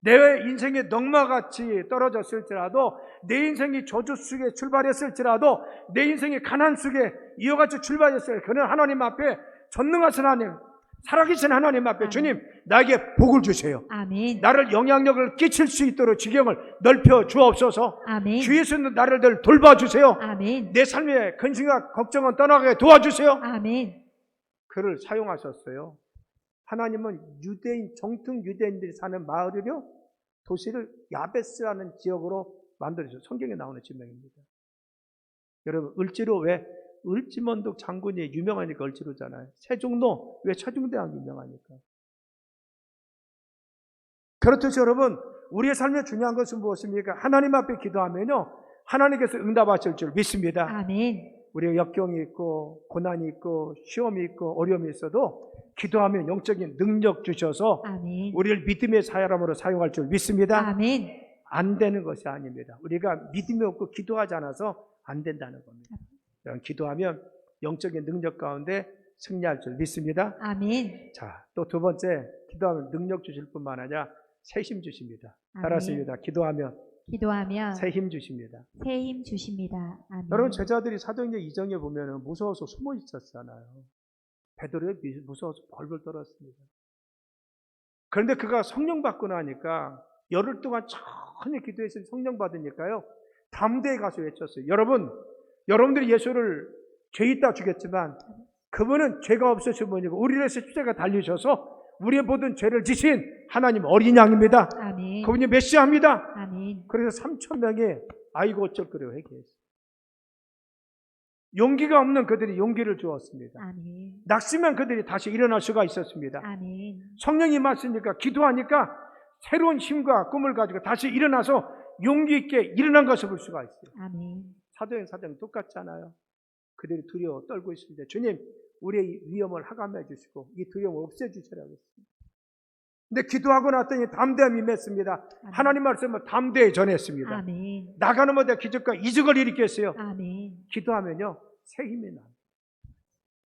내 인생에 넝마같이 떨어졌을지라도, 내 인생이 저주 속에 출발했을지라도, 내 인생이 가난 속에 이와 같이 출발했을 때 그는 하나님 앞에, 전능하신 하나님, 살아계신 하나님 앞에, 주님, 나에게 복을 주세요. 아멘. 나를 영향력을 끼칠 수 있도록 지경을 넓혀 주옵소서. 아멘. 주의 손으로 나를 늘 돌봐주세요. 아멘. 내 삶의 근심과 걱정은 떠나게 도와주세요. 아멘. 그를 사용하셨어요. 하나님은 정통 유대인들이 사는 마을이요, 도시를 야베스라는 지역으로 만들어서 성경에 나오는 지명입니다. 여러분, 을지로 왜? 을지문덕 장군이 유명하니까 을지로잖아요. 세종도 왜 세종대왕 유명하니까. 그렇듯이 여러분, 우리의 삶에 중요한 것은 무엇입니까? 하나님 앞에 기도하면요, 하나님께서 응답하실 줄 믿습니다. 아멘. 우리가 역경이 있고 고난이 있고 시험이 있고 어려움이 있어도 기도하면 영적인 능력 주셔서 아멘. 우리를 믿음의 사람으로 사용할 줄 믿습니다. 아멘. 안 되는 것이 아닙니다. 우리가 믿음이 없고 기도하지 않아서 안 된다는 겁니다. 여러분, 기도하면 영적인 능력 가운데 승리할 줄 믿습니다. 아멘. 자, 또 두 번째, 기도하면 능력 주실 뿐만 아니라 새 힘 주십니다. 아멘. 따랐습니다. 기도하면 기도하면 새 힘 주십니다. 새 힘 주십니다. 아멘. 여러분, 제자들이 사도행전 2장에 보면 무서워서 숨어 있었잖아요. 베드로에 무서워서 벌벌 떨었습니다. 그런데 그가 성령 받고 나니까 열흘 동안 천히 기도해서 성령 받으니까요, 담대히 가서 외쳤어요. 여러분들이 예수를 죄 있다 주겠지만 그분은 죄가 없으신 분이고 우리를 십자가 달리셔서 우리의 모든 죄를 지신 하나님 어린 양입니다. 아멘. 그분이 메시아입니다. 아멘. 그래서 3,000명이 아이고 어쩔 거려 회개했어요. 용기가 없는 그들이 용기를 주었습니다. 아멘. 낙심한 그들이 다시 일어날 수가 있었습니다. 아멘. 성령이 임하시니까 기도하니까 새로운 힘과 꿈을 가지고 다시 일어나서 용기 있게 일어난 것을 볼 수가 있어요. 아멘. 사도행 4장 똑같잖아요. 그들이 두려워 떨고 있을 때 주님, 우리의 위험을 하감해 주시고 이 두려움을 없애주시라고 했습니다. 근데 기도하고 났더니 담대함이 맺습니다. 하나님 말씀을 담대히 전했습니다. 아멘. 나가는 마다 기적과 이적을 일으켰어요. 아멘. 기도하면요, 새 힘이 납니다.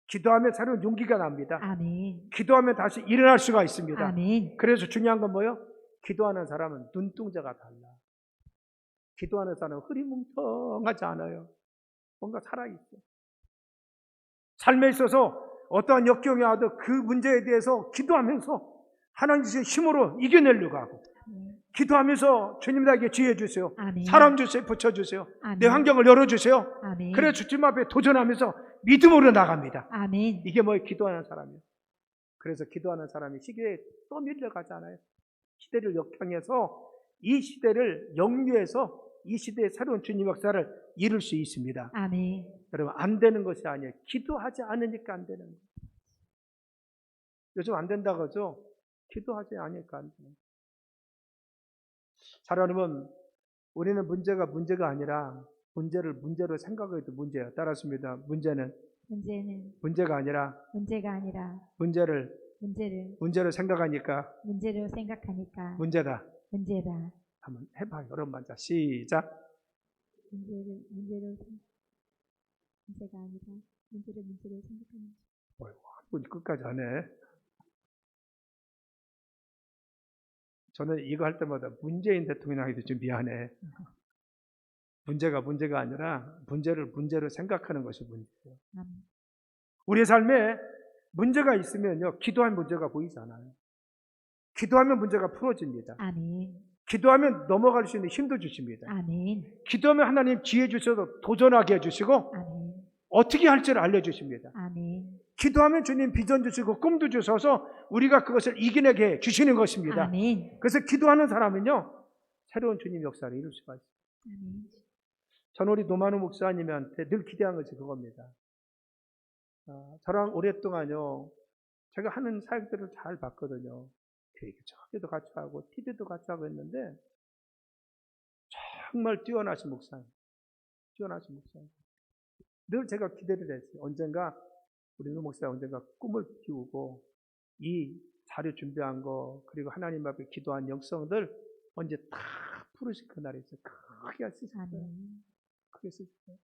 기도하면 새로운 용기가 납니다. 아멘. 기도하면 다시 일어날 수가 있습니다. 아멘. 그래서 중요한 건 뭐예요? 기도하는 사람은 눈동자가 달라. 기도하는 사람은 흐리뭉텅하지 않아요. 뭔가 살아있어요. 삶에 있어서 어떠한 역경이 와도 그 문제에 대해서 기도하면서 하나님의 힘으로 이겨내려고 하고, 기도하면서 주님 나에게 지혜 주세요. 아멘. 사람 주세요. 붙여주세요. 아멘. 내 환경을 열어주세요. 아멘. 그래 주님 앞에 도전하면서 믿음으로 나갑니다. 아멘. 이게 뭐예요? 기도하는 사람이에요. 그래서 기도하는 사람이 시대에 떠밀려가지 않아요. 시대를 역향해서 이 시대를 영유해서 이 시대의 새로운 주님 역사를 이룰 수 있습니다. 아멘. 여러분, 안 되는 것이 아니에요. 기도하지 않으니까 안 되는 거예요. 요즘 안 된다고 하죠? 기도하지 않으니까 안 되는 거예요. 사랑하면 우리는 문제가 아니라 문제를 문제로 생각해도 문제예요. 따랐습니다. 문제는 문제가 아니라 문제를 문제로 생각하니까 문제로 생각하니까 문제다. 문제다. 한번 해봐요. 여러분 먼저 시작. 문제가 아니라 문제로 생각하는. 한분 끝까지 하네. 저는 이거 할 때마다 문재인 대통령에게 좀 미안해. 문제가 아니라 문제를 문제로 생각하는 것이 문제예요. 우리의 삶에 문제가 있으면요, 기도하면 문제가 보이잖아요. 기도하면 문제가 풀어집니다. 아멘. 기도하면 넘어갈 수 있는 힘도 주십니다. 아멘. 기도하면 하나님 지혜 주셔서 도전하게 해주시고 아멘. 어떻게 할지를 알려주십니다. 아멘. 기도하면 주님 비전 주시고 꿈도 주셔서 우리가 그것을 이겨내게 해주시는 것입니다. 아멘. 그래서 기도하는 사람은요, 새로운 주님 역사를 이룰 수가 있어요. 아멘. 저는 우리 노만우 목사님한테 늘 기대한 것이 그겁니다. 저랑 오랫동안요, 제가 하는 사역들을 잘 봤거든요. 저기도 같이 하고 TV도 같이 하고 했는데 정말 뛰어나신 목사님. 늘 제가 기대를 했어요. 언젠가 우리 노 목사가 언젠가 꿈을 키우고 이 자료 준비한 거, 그리고 하나님 앞에 기도한 영성들 언제 다 풀으실 그날이 있어요. 크게 쓰실 거예요. 크게 쓰실 거예요.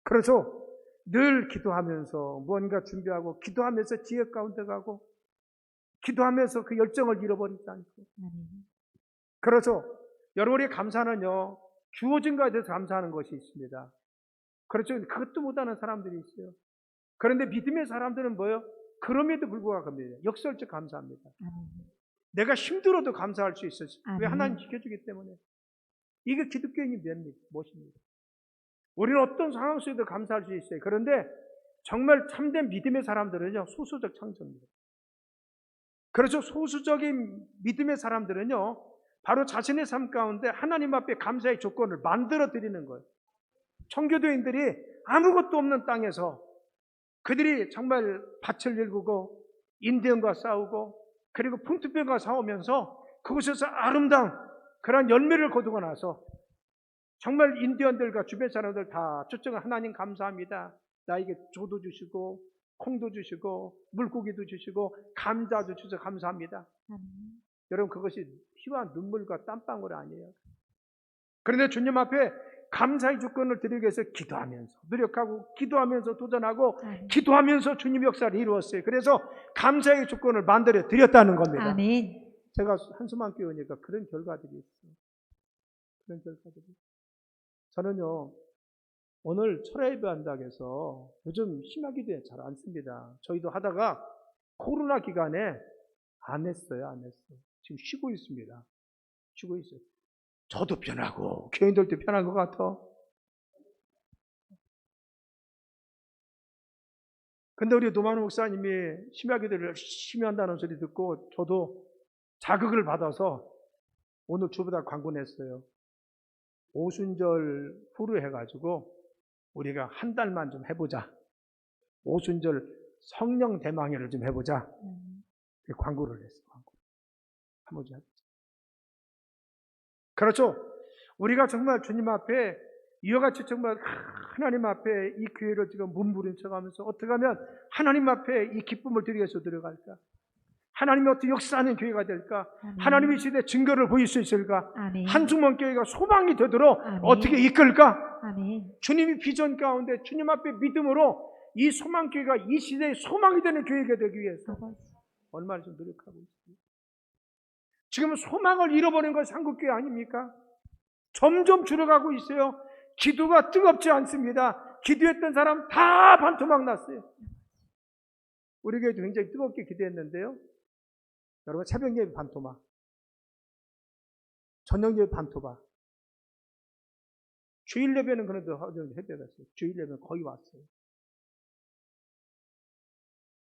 그래서 늘 기도하면서 무언가 준비하고, 기도하면서 지혜 가운데 가고, 기도하면서 그 열정을 잃어버리지 않고. 그래서 여러분이 감사는요, 주어진 것에 대해서 감사하는 것이 있습니다. 그렇죠. 그것도 못하는 사람들이 있어요. 그런데 믿음의 사람들은 뭐예요? 그럼에도 불구하고 합니다. 역설적 감사합니다. 내가 힘들어도 감사할 수 있어요. 왜? 하나님 지켜주기 때문에. 이게 기독교인이 무엇입니까? 우리는 어떤 상황 속에도 감사할 수 있어요. 그런데 정말 참된 믿음의 사람들은요, 소수적 창조입니다. 그래서 소수적인 믿음의 사람들은요, 바로 자신의 삶 가운데 하나님 앞에 감사의 조건을 만들어 드리는 거예요. 청교도인들이 아무것도 없는 땅에서 그들이 정말 밭을 일구고 인디언과 싸우고 그리고 풍토병과 싸우면서 그곳에서 아름다운 그런 열매를 거두고 나서 정말 인디언들과 주변 사람들 다 초청을, 하나님 감사합니다. 나에게 조도 주시고 콩도 주시고 물고기도 주시고 감자도 주셔서 감사합니다. 여러분, 그것이 피와 눈물과 땀방울 아니에요. 그런데 주님 앞에 감사의 주권을 드리기 위해서 기도하면서 노력하고 기도하면서 도전하고 아멘. 기도하면서 주님 역사를 이루었어요. 그래서 감사의 주권을 만들어 드렸다는 겁니다. 아멘. 제가 한수만 교회니까 그런 결과들이 있어요. 그런 결과들이. 저는요, 오늘 철야예배 한다고 해서 요즘 심하기도 잘 안 씁니다. 저희도 하다가 코로나 기간에 안 했어요. 안 했어요. 지금 쉬고 있습니다. 쉬고 있어요. 저도 편하고 교인들도 편한 것 같아. 근데 우리 노만호 목사님이 심야기도를 열심히 한다는 소리 듣고 저도 자극을 받아서 오늘 주보다 광고 냈어요. 오순절 후로 해가지고 우리가 한 달만 좀 해보자. 오순절 성령 대망회를 좀 해보자. 광고를 냈어요. 광고. 한번 좀 해보자. 그렇죠. 우리가 정말 주님 앞에 이와 같이 정말 하나님 앞에 이 교회를 지금 몸부림쳐가면서 어떻게 하면 하나님 앞에 이 기쁨을 드리기 위해서 들어갈까? 하나님이 어떻게 역사하는 교회가 될까? 아멘. 하나님의 시대에 증거를 보일 수 있을까? 아멘. 한중원 교회가 소망이 되도록 아멘. 어떻게 이끌까? 아멘. 주님이 비전 가운데 주님 앞에 믿음으로 이 소망교회가 이 시대의 소망이 되는 교회가 되기 위해서 아버지. 얼마나 좀 노력하고 있습니다. 지금 소망을 잃어버린 것이 한국교회 아닙니까? 점점 줄어가고 있어요. 기도가 뜨겁지 않습니다. 기도했던 사람 다 반토막 났어요. 우리 교회도 굉장히 뜨겁게 기도했는데요. 여러분 새벽 예배 반토막, 저녁 예배 반토막, 주일 예배는 그래도 해배갔어요. 주일 예배는 거의 왔어요.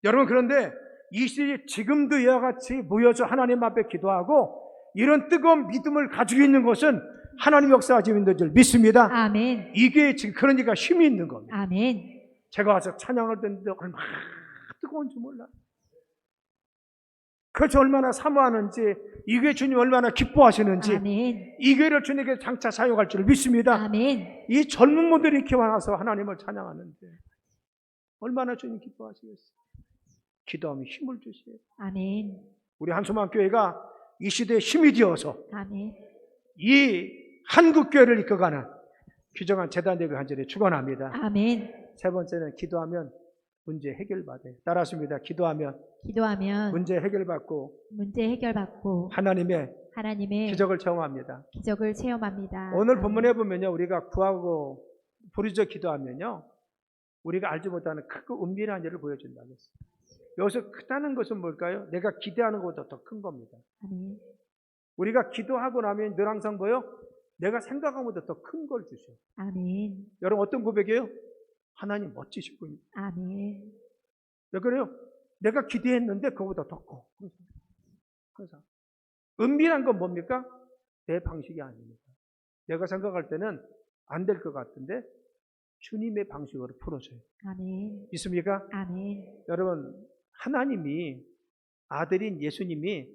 여러분 그런데 이 시대에 지금도 이와 같이 모여서 하나님 앞에 기도하고 이런 뜨거운 믿음을 가지고 있는 것은 하나님 역사하시고 있는 줄 믿습니다. 아멘. 이게 지금 그러니까 힘이 있는 겁니다. 아멘. 제가 와서 찬양을 듣는데 얼마나 뜨거운지 몰라요. 그것이 얼마나 사모하는지, 이 교회 주님 얼마나 기뻐하시는지, 아멘. 이 교회를 주님께 장차 사용할 줄 믿습니다. 아멘. 이 젊은 분들이 이렇게 와서 하나님을 찬양하는데 얼마나 주님 기뻐하시겠어요. 기도하면 힘을 주시요. 아멘. 우리 한소만 교회가 이 시대에 힘이 되어서 아멘. 이 한국 교회를 이끌어가는 귀정한 재단대교 한절에 축원합니다. 아멘. 세 번째는 기도하면 문제 해결받아요. 따라하십니다. 기도하면 기도하면 문제 해결받고 문제 해결받고 하나님의 하나님의 기적을 체험합니다. 기적을 체험합니다. 오늘 아멘. 본문에 보면요, 우리가 구하고 부르짖어 기도하면요, 우리가 알지 못하는 크고 은밀한 일을 보여준다고 했어요. 여기서 크다는 것은 뭘까요? 내가 기대하는 것보다 더 큰 겁니다. 아멘. 우리가 기도하고 나면 늘 항상 뭐요? 내가 생각한 것보다 더 큰 걸 주셔. 아멘. 여러분 어떤 고백이에요? 하나님 멋지신 분이에요. 아멘. 왜 그래요? 내가 기대했는데 그거보다 더 커. 항상. 은밀한 건 뭡니까? 내 방식이 아닙니다. 내가 생각할 때는 안 될 것 같은데 주님의 방식으로 풀어줘요. 아멘. 있습니까? 아멘. 여러분 하나님이 아들인 예수님이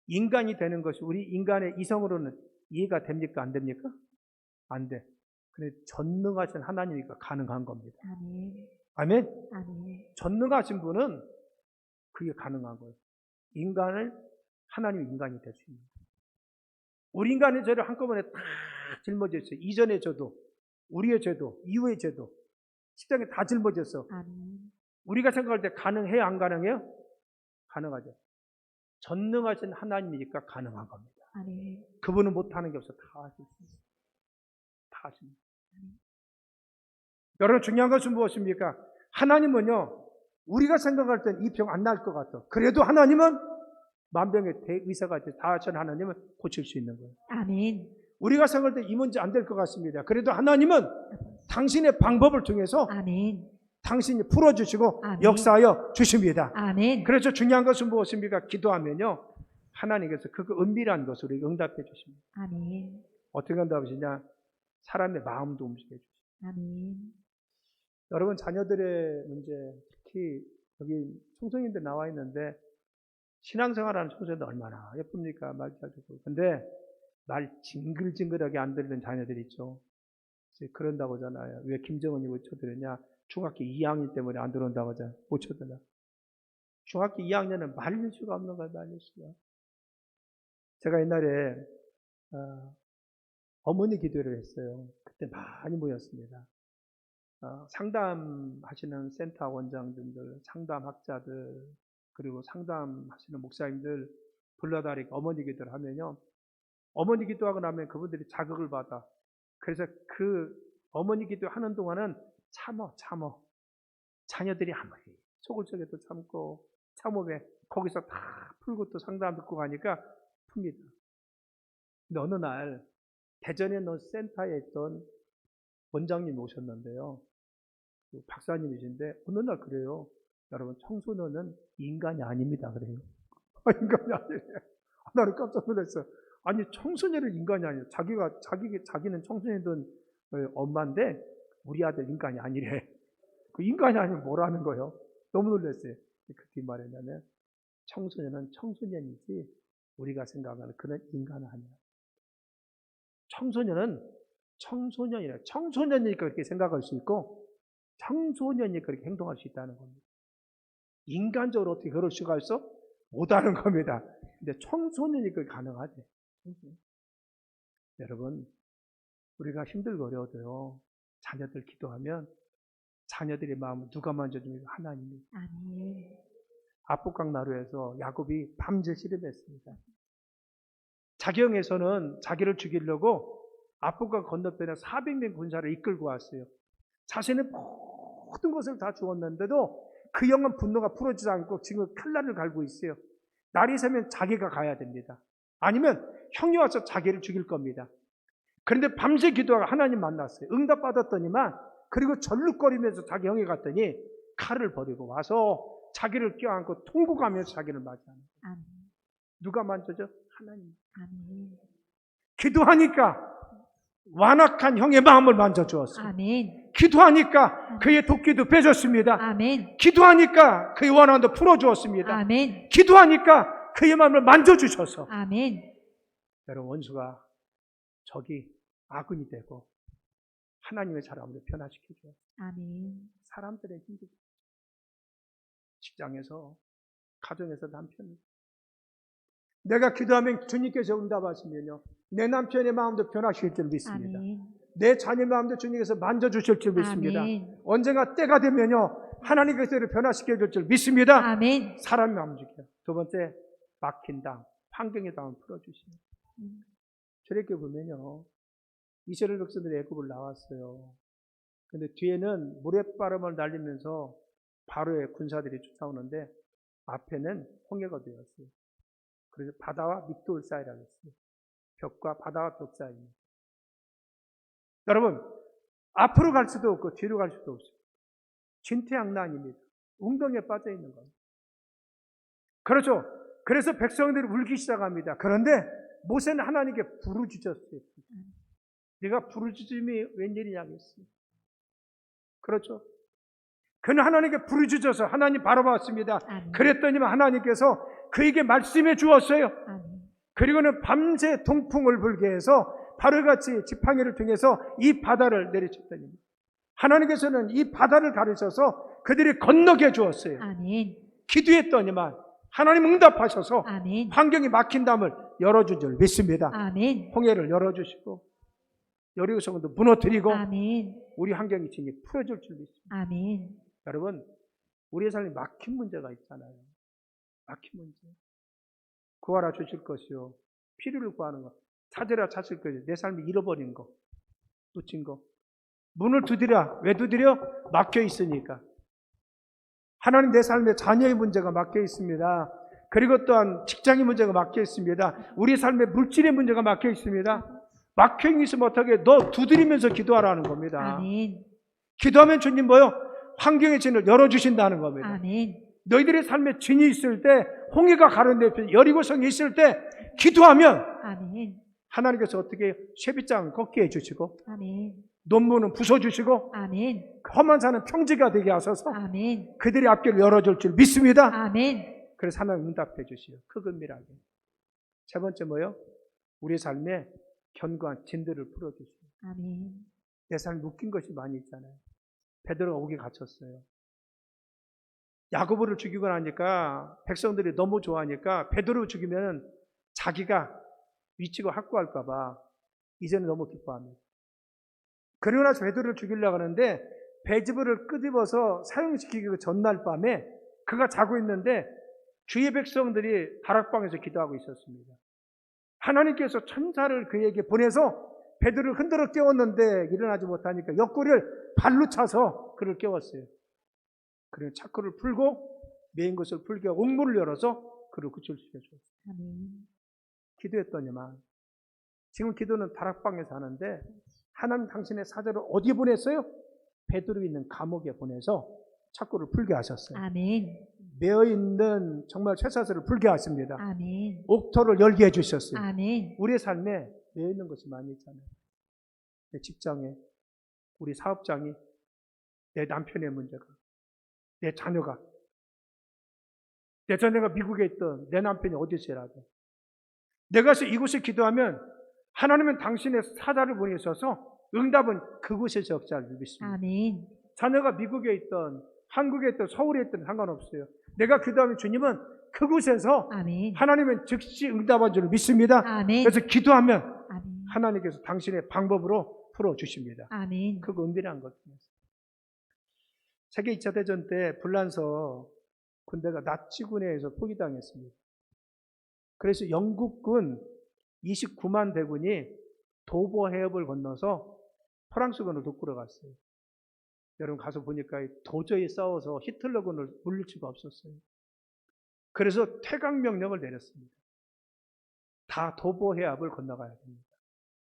인간이 되는 것이 우리 인간의 이성으로는 이해가 됩니까? 안 됩니까? 안 돼. 근데 전능하신 하나님이니까 가능한 겁니다. 아멘. 아멘? 아멘. 전능하신 분은 그게 가능한 거예요. 인간을 하나님의 인간이 될 수 있는 거예요. 우리 인간의 죄를 한꺼번에 다 짊어졌어요. 이전의 죄도, 우리의 죄도, 이후의 죄도 십자가에 다 짊어졌어. 아멘. 우리가 생각할 때 가능해요? 안 가능해요? 가능하죠. 전능하신 하나님이니까 가능한 겁니다. 아멘. 그분은 못하는 게 없어. 다 하실 수 있어요. 다 하십니다. 여러분 중요한 것은 무엇입니까? 하나님은요, 우리가 생각할 땐 이 병 안 날 것 같아. 그래도 하나님은 만병의 대의사가 다 하신 하나님은 고칠 수 있는 거예요. 아멘. 우리가 생각할 때 이 문제 안 될 것 같습니다. 그래도 하나님은 당신의 방법을 통해서 아멘. 당신이 풀어주시고 아멘. 역사하여 주십니다. 아멘. 그래서 중요한 것은 무엇입니까? 기도하면요, 하나님께서 그 은밀한 것을 응답해 주십니다. 아멘. 어떻게 응답하시냐? 사람의 마음도 움직여 주십니다. 아멘. 여러분 자녀들의 문제, 특히 여기 청소년들 나와 있는데 신앙생활하는 청소년들 얼마나 예쁩니까? 말 잘 듣고. 근데 말 징글징글하게 안 들리는 자녀들 있죠. 그런다고 하잖아요. 왜 김정은이 못 쳐들었냐? 중학교 2학년 때문에 안 들어온다고 하잖아요. 못 쳐들어. 중학교 2학년은 말릴 수가 없는 거예요. 말릴 수가. 제가 옛날에 어머니 기도를 했어요. 그때 많이 모였습니다. 상담하시는 센터 원장님들, 상담학자들, 그리고 상담하시는 목사님들 불러다리고 어머니 기도를 하면요. 어머니 기도하고 나면 그분들이 자극을 받아. 그래서 그 어머니 기도하는 동안은 참어. 자녀들이 아무리 속을 적에도 참고 참음에 거기서 다 풀고 또 상담 듣고 가니까 풉니다. 근데 어느 날 대전에 있는 센터에 있던 원장님이 오셨는데요. 그 박사님이신데 어느 날 그래요. 여러분, 청소년은 인간이 아닙니다. 그래요. 인간이 아니래요. 나는 깜짝 놀랐어요. 아니, 청소년은 인간이 아니에요. 자기는 청소년이던 엄마인데 우리 아들 인간이 아니래. 그 인간이 아니면 뭐라는 거예요? 너무 놀랐어요. 그 뒤 말했냐면 청소년은 청소년이지 우리가 생각하는 그런 인간은 아니야. 청소년은 청소년이라. 청소년이니까 그렇게 생각할 수 있고 청소년이니까 그렇게 행동할 수 있다는 겁니다. 인간적으로 어떻게 그럴 수가 있어? 못하는 겁니다. 근데 청소년이니까 가능하지. 여러분, 우리가 힘들고 어려워도요, 자녀들 기도하면 자녀들의 마음을 누가 만져줍니까? 하나님이. 아멘. 압록강 나루에서 야곱이 밤새 씨름했습니다. 자경에서는 자기를 죽이려고 압록강 건너편에 400명 군사를 이끌고 왔어요. 자신의 모든 것을 다 주었는데도 그 영은 분노가 풀어지지 않고 지금 칼날을 갈고 있어요. 날이 새면 자기가 가야 됩니다. 아니면 형이 와서 자기를 죽일 겁니다. 그런데 밤새 기도하고 하나님 만났어요. 응답받았더니만, 그리고 절룩거리면서 자기 형이 갔더니 칼을 버리고 와서 자기를 껴안고 통곡하면서 자기를 맞이하는 거예요. 아멘. 누가 만져줘? 하나님. 아멘. 기도하니까 완악한 형의 마음을 만져주었어요. 아멘. 기도하니까 그의 도끼도 빼줬습니다. 아멘. 기도하니까 그의 원한도 풀어주었습니다. 아멘. 기도하니까 그의 마음을 만져주셔서 아멘. 여러분, 원수가 적이 아군이 되고 하나님의 사람을 변화시켜줘요. 아멘. 사람들의 힘들, 직장에서, 가정에서 남편이, 내가 기도하면 주님께서 응답하시면요, 내 남편의 마음도 변화시킬 줄 믿습니다. 아멘. 내 자녀의 마음도 주님께서 만져주실 줄 믿습니다. 아멘. 언젠가 때가 되면요, 하나님께서 이를 변화시켜 줄 줄 믿습니다. 아멘. 사람이 마음 움직여요. 두 번째, 막힌 땅, 환경의 땅을 풀어주십니다. 저렇게 보면요, 이스라엘 백성들이 애굽을 나왔어요. 근데 뒤에는 모래바람을 날리면서 바로의 군사들이 쫓아오는데 앞에는 홍해가 되었어요. 그래서 바다와 믹돌 사이라고 했어요. 벽과 바다와 벽 사이입니다. 여러분, 앞으로 갈 수도 없고 뒤로 갈 수도 없어요. 진퇴양난입니다. 웅덩이에 빠져 있는 겁니다. 그렇죠. 그래서 백성들이 울기 시작합니다. 그런데 모세는 하나님께 부르짖었어요. 네가 부르짖음이 웬일이냐겠어요. 그렇죠. 그는 하나님께 부르짖어서 하나님 바라봤습니다. 아멘. 그랬더니만 하나님께서 그에게 말씀해 주었어요. 아멘. 그리고는 밤새 동풍을 불게 해서 바로같이 지팡이를 통해서 이 바다를 내리쳤더니 하나님께서는 이 바다를 가르쳐서 그들이 건너게 주었어요. 아멘. 기도했더니만 하나님 응답하셔서 아멘. 환경이 막힌 담을 열어준 줄 믿습니다. 아멘. 홍해를 열어주시고 여리고성도 무너뜨리고 아멘. 우리 환경이 진히 풀어줄 줄 믿습니다. 아멘. 여러분, 우리의 삶에 막힌 문제가 있잖아요. 막힌 문제. 구하라 주실 것이요. 필요를 구하는 것. 찾으라 찾을 것이요. 내 삶이 잃어버린 거. 놓친 거. 문을 두드려. 왜 두드려? 막혀 있으니까. 하나님, 내 삶에 자녀의 문제가 막혀 있습니다. 그리고 또한 직장의 문제가 막혀 있습니다. 우리 삶에 물질의 문제가 막혀 있습니다. 막혀 있으면 어떻게? 너 두드리면서 기도하라는 겁니다. 아멘. 기도하면 주님 뭐요? 환경의 진을 열어주신다는 겁니다. 아멘. 너희들의 삶에 진이 있을 때, 홍해가 가는데 여리고성이 있을 때 기도하면 아멘. 하나님께서 어떻게 쇠빗장 걷게 해주시고 아멘. 논문은 부숴주시고 아멘. 험한 산은 평지가 되게 하셔서 아멘. 그들의 앞길을 열어줄 줄 믿습니다. 아멘. 그래서 하나님 응답해 주시오. 크금밀하게. 세 번째 뭐요? 우리 삶에 견고한 진들을 풀어주시오. 아멘. 내 삶에 묶인 것이 많이 있잖아요. 베드로가 옥에 갇혔어요. 야고보를 죽이고 나니까 백성들이 너무 좋아하니까 베드로 죽이면 자기가 위치고 확고할까 봐 이제는 너무 기뻐합니다. 그러고 나서 베드로를 죽이려고 하는데 배지부를 끄집어서 사형시키기 그 전날 밤에 그가 자고 있는데 주의 백성들이 다락방에서 기도하고 있었습니다. 하나님께서 천사를 그에게 보내서 베드로를 흔들어 깨웠는데 일어나지 못하니까 옆구리를 발로 차서 그를 깨웠어요. 그래서 차크를 풀고 메인 것을 풀게 옥문을 열어서 그를 구출시켜줬어요. 아멘. 기도했더니만 지금 기도는 다락방에서 하는데 하나님 당신의 사자를 어디에 보냈어요? 베드로 있는 감옥에 보내서 차크를 풀게 하셨어요. 아멘. 매어있는 정말 쇠사슬을 풀게 하십니다. 아멘. 옥토를 열게 해주셨어요. 아멘. 우리의 삶에 매어있는 것이 많이 있잖아요. 내 직장에, 우리 사업장이, 내 남편의 문제가, 내 자녀가 미국에 있던 내 남편이 어디서라도 내가 이곳에 기도하면 하나님은 당신의 사자를 보내셔서 응답은 그곳에서 역사를 믿습니다. 아멘. 자녀가 미국에 있던 한국에 있던 서울에 있던 상관없어요. 내가 기도하면 주님은 그곳에서 아멘. 하나님은 즉시 응답한 줄 믿습니다. 아멘. 그래서 기도하면 아멘. 하나님께서 당신의 방법으로 풀어주십니다. 아멘. 그거 은밀한 것입니다. 세계 2차 대전 때 불란서 군대가 나치군에 의해서 포기당했습니다. 그래서 영국군 29만 대군이 도보 해협을 건너서 프랑스군을 돕고 갔어요. 여러분 가서 보니까 도저히 싸워서 히틀러군을 물릴 수가 없었어요. 그래서 퇴각 명령을 내렸습니다. 다 도보 해협을 건너가야 됩니다.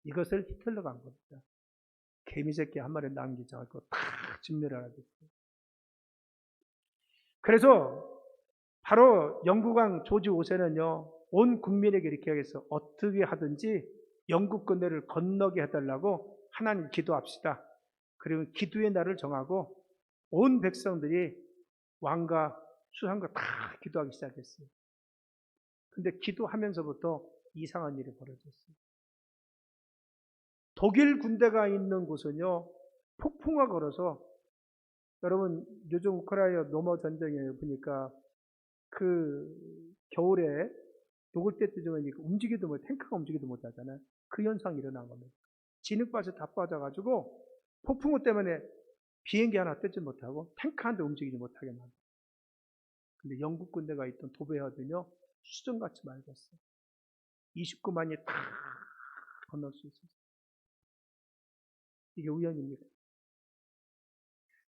이것을 히틀러가 한 겁니다. 개미새끼 한 마리 남기지 않고 다 진멸을 하겠어요. 그래서 바로 영국왕 조지 5세는요, 온 국민에게 이렇게 하겠어. 어떻게 하든지 영국 군대를 건너게 해달라고 하나님 기도합시다. 그리고 기도의 날을 정하고 온 백성들이 왕과 수상과 다 기도하기 시작했어요. 근데 기도하면서부터 이상한 일이 벌어졌어요. 독일 군대가 있는 곳은요, 폭풍과 걸어서, 여러분 요즘 우크라이나 노모 전쟁에 보니까 그 겨울에 녹을 때 뜨지만 움직이도 못, 탱크가 움직이도 못하잖아요. 그 현상이 일어난 겁니다. 진흙밭에 다 빠져가지고 폭풍우 때문에 비행기 하나 뜨지 못하고 탱크 한 대 움직이지 못하게 만들어요. 근데 영국 군대가 있던 도배하더니요, 수정같이 맑았어요. 29만이 다 건널 수 있었어요. 이게 우연입니다.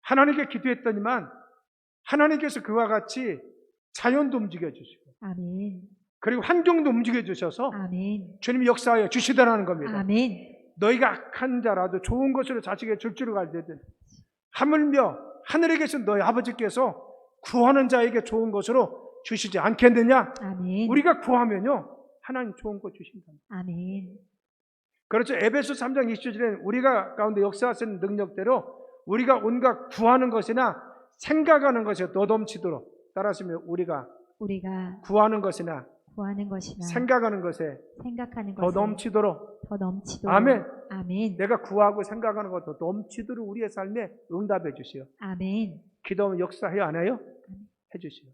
하나님께 기도했더니만 하나님께서 그와 같이 자연도 움직여 주시고, 아멘. 그리고 환경도 움직여 주셔서 아멘. 주님이 역사하여 주시더라는 겁니다. 아멘. 너희가 악한 자라도 좋은 것으로 자식에게 줄 줄을 알거든. 하물며 하늘에 계신 너희 아버지께서 구하는 자에게 좋은 것으로 주시지 않겠느냐? 아멘. 우리가 구하면요, 하나님 좋은 것 주신다. 아멘. 그렇죠. 에베소 3장 20절에는 우리가 가운데 역사하시는 능력대로 우리가 온갖 구하는 것이나 생각하는 것이 넘치도록, 따라하시면 우리가 구하는 것이나 구하는 것이나 생각하는 것에 생각하는 더 것에 넘치도록. 더 넘치도록. 아멘. 아멘. 내가 구하고 생각하는 것도 넘치도록 우리의 삶에 응답해 주시오. 아멘. 기도하면 역사해요, 안 해요? 해 주시오.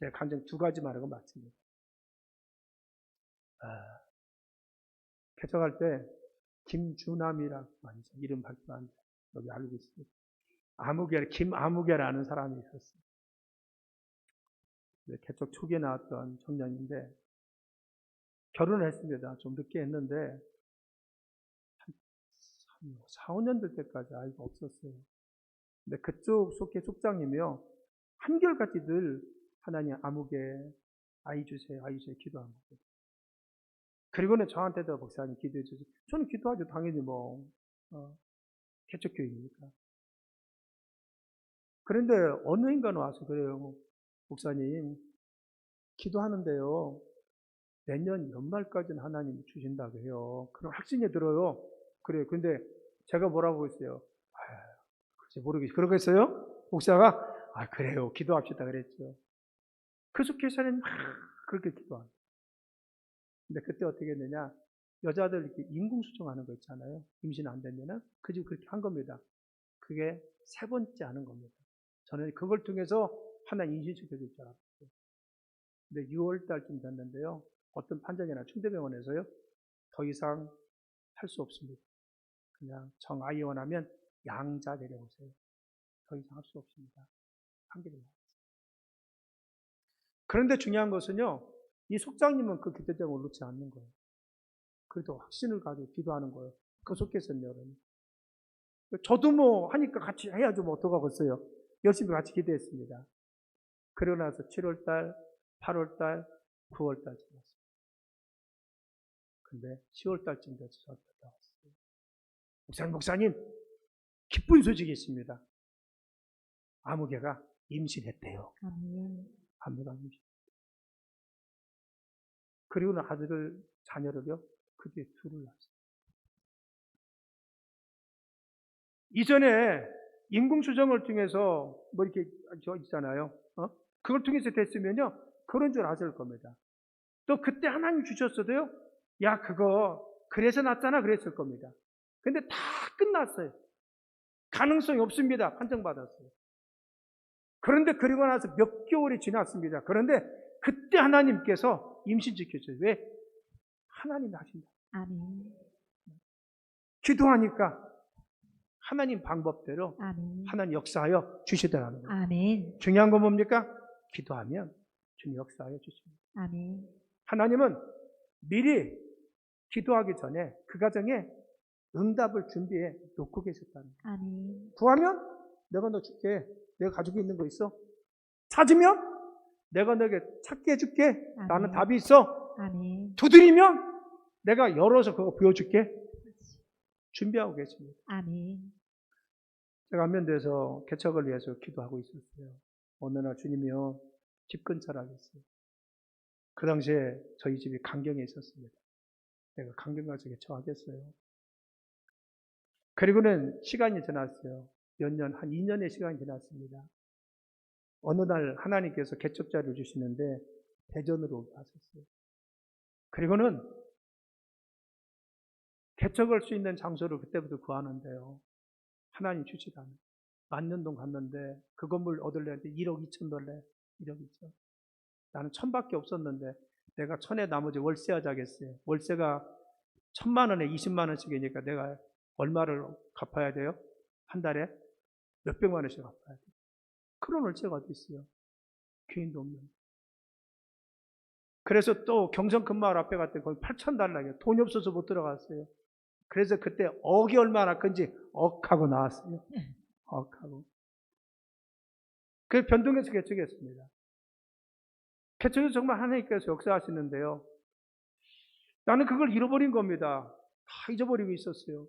제가 간증 두 가지 말하고 마칩니다. 개척할 때 김주남이라고 하죠. 이름 밝히면 안 돼. 여기 알고 있습니다. 김아무개라는 사람이 있었어요. 개척 초기에 나왔던 청년인데 결혼을 했습니다. 좀 늦게 했는데 한 4, 5년 될 때까지 아이가 없었어요. 근데 그쪽 속해 속장이며 한결같이 늘 하나님 아무개 아이 주세요, 아이 주세요 기도한 거예요. 그리고는 저한테도 목사님 기도해 주세요. 저는 기도하죠. 당연히 개척교회니까. 그런데 어느 인간은 와서 그래요. 목사님, 기도하는데요, 내년 연말까지는 하나님이 주신다고 해요. 그럼 확신이 들어요. 그래요. 근데 제가 뭐라고 했어요? 글쎄 모르겠어요. 그러겠어요? 목사가, 그래요. 기도합시다. 그랬죠. 그 속에서는 그렇게 기도합니다. 근데 그때 어떻게 했느냐? 여자들 이렇게 인공수정하는 거 있잖아요. 임신 안 되면은. 그저 그렇게 한 겁니다. 그게 3번째 하는 겁니다. 저는 그걸 통해서 하나님 임신시켜줄 줄 알았어요. 근데 6월 달쯤 됐는데요. 어떤 판정이나 충대병원에서요, 더 이상 할 수 없습니다. 그냥 정아이 원하면 양자 내려오세요. 더 이상 할 수 없습니다. 한계를. 그런데 중요한 것은요, 이 속장님은 그 기도장을 놓지 않는 거예요. 그래도 확신을 가지고 기도하는 거예요. 그 속에서는 여러분. 저도 뭐 하니까 같이 해야죠. 뭐 어떡하겠어요. 열심히 같이 기도했습니다. 그러고 나서 7월달, 8월달, 9월달 지났어요. 근데 10월달쯤 돼서 저한테 나왔어요. 목사님, 기쁜 소식이 있습니다. 아무개가 임신했대요. 아멘. 아무개가 임신. 그리고는 아들을, 자녀를요, 그 뒤에 둘을 낳았어요. 이전에 인공수정을 통해서 뭐 이렇게 저 있잖아요. 그걸 통해서 됐으면요, 그런 줄 아실 겁니다. 또 그때 하나님 주셨어도요, 야, 그거 그래서 났잖아 그랬을 겁니다. 근데 다 끝났어요. 가능성이 없습니다. 판정받았어요. 그런데 그리고 나서 몇 개월이 지났습니다. 그런데 그때 하나님께서 임신시켜줘요. 왜? 하나님이 하신다. 아멘. 기도하니까 하나님 방법대로 아멘. 하나님 역사하여 주시더라는 거예요. 아멘. 중요한 건 뭡니까? 기도하면 주님 역사하여 주십니다. 아멘. 하나님은 미리 기도하기 전에 그 가정에 응답을 준비해 놓고 계셨다는 거예요. 아멘. 구하면 내가 너 줄게. 내가 가지고 있는 거 있어. 찾으면 내가 너에게 찾게 해줄게. 나는 아멘. 답이 있어. 아멘. 두드리면 내가 열어서 그거 보여줄게. 준비하고 계십니다. 아멘. 제가 안면대에서 개척을 위해서 기도하고 있었어요. 어느 날 주님이요, 집 근처라 했어요. 그 당시에 저희 집이 강경에 있었습니다. 내가 강경 가서 개척하겠어요. 그리고는 시간이 지났어요. 몇 년, 한 2년의 시간이 지났습니다. 어느 날 하나님께서 개척자를 주시는데 대전으로 오게 하셨어요. 그리고는 개척할 수 있는 장소를 그때부터 구하는데요. 하나님 주시다는. 만년동 갔는데 그 건물 얻으려는데 1억 2천 달래. 1억 2천. 나는 1,000밖에 없었는데 내가 1,000에 나머지 월세하자겠어요. 월세가 1,000만 원에 20만 원씩이니까 내가 얼마를 갚아야 돼요? 한 달에? 몇백만 원씩 갚아야 돼요. 그런 월세가 어디 있어요? 교인도 없는. 그래서 또 경성 금마을 앞에 갔더니 거기 8,000달러예요. 돈이 없어서 못 들어갔어요. 그래서 그때 억이 얼마나 큰지 억하고 나왔어요. 억하고. 그 변동해서 개척했습니다. 개척은 정말 하나님께서 역사하시는데요. 나는 그걸 잃어버린 겁니다. 다 잊어버리고 있었어요.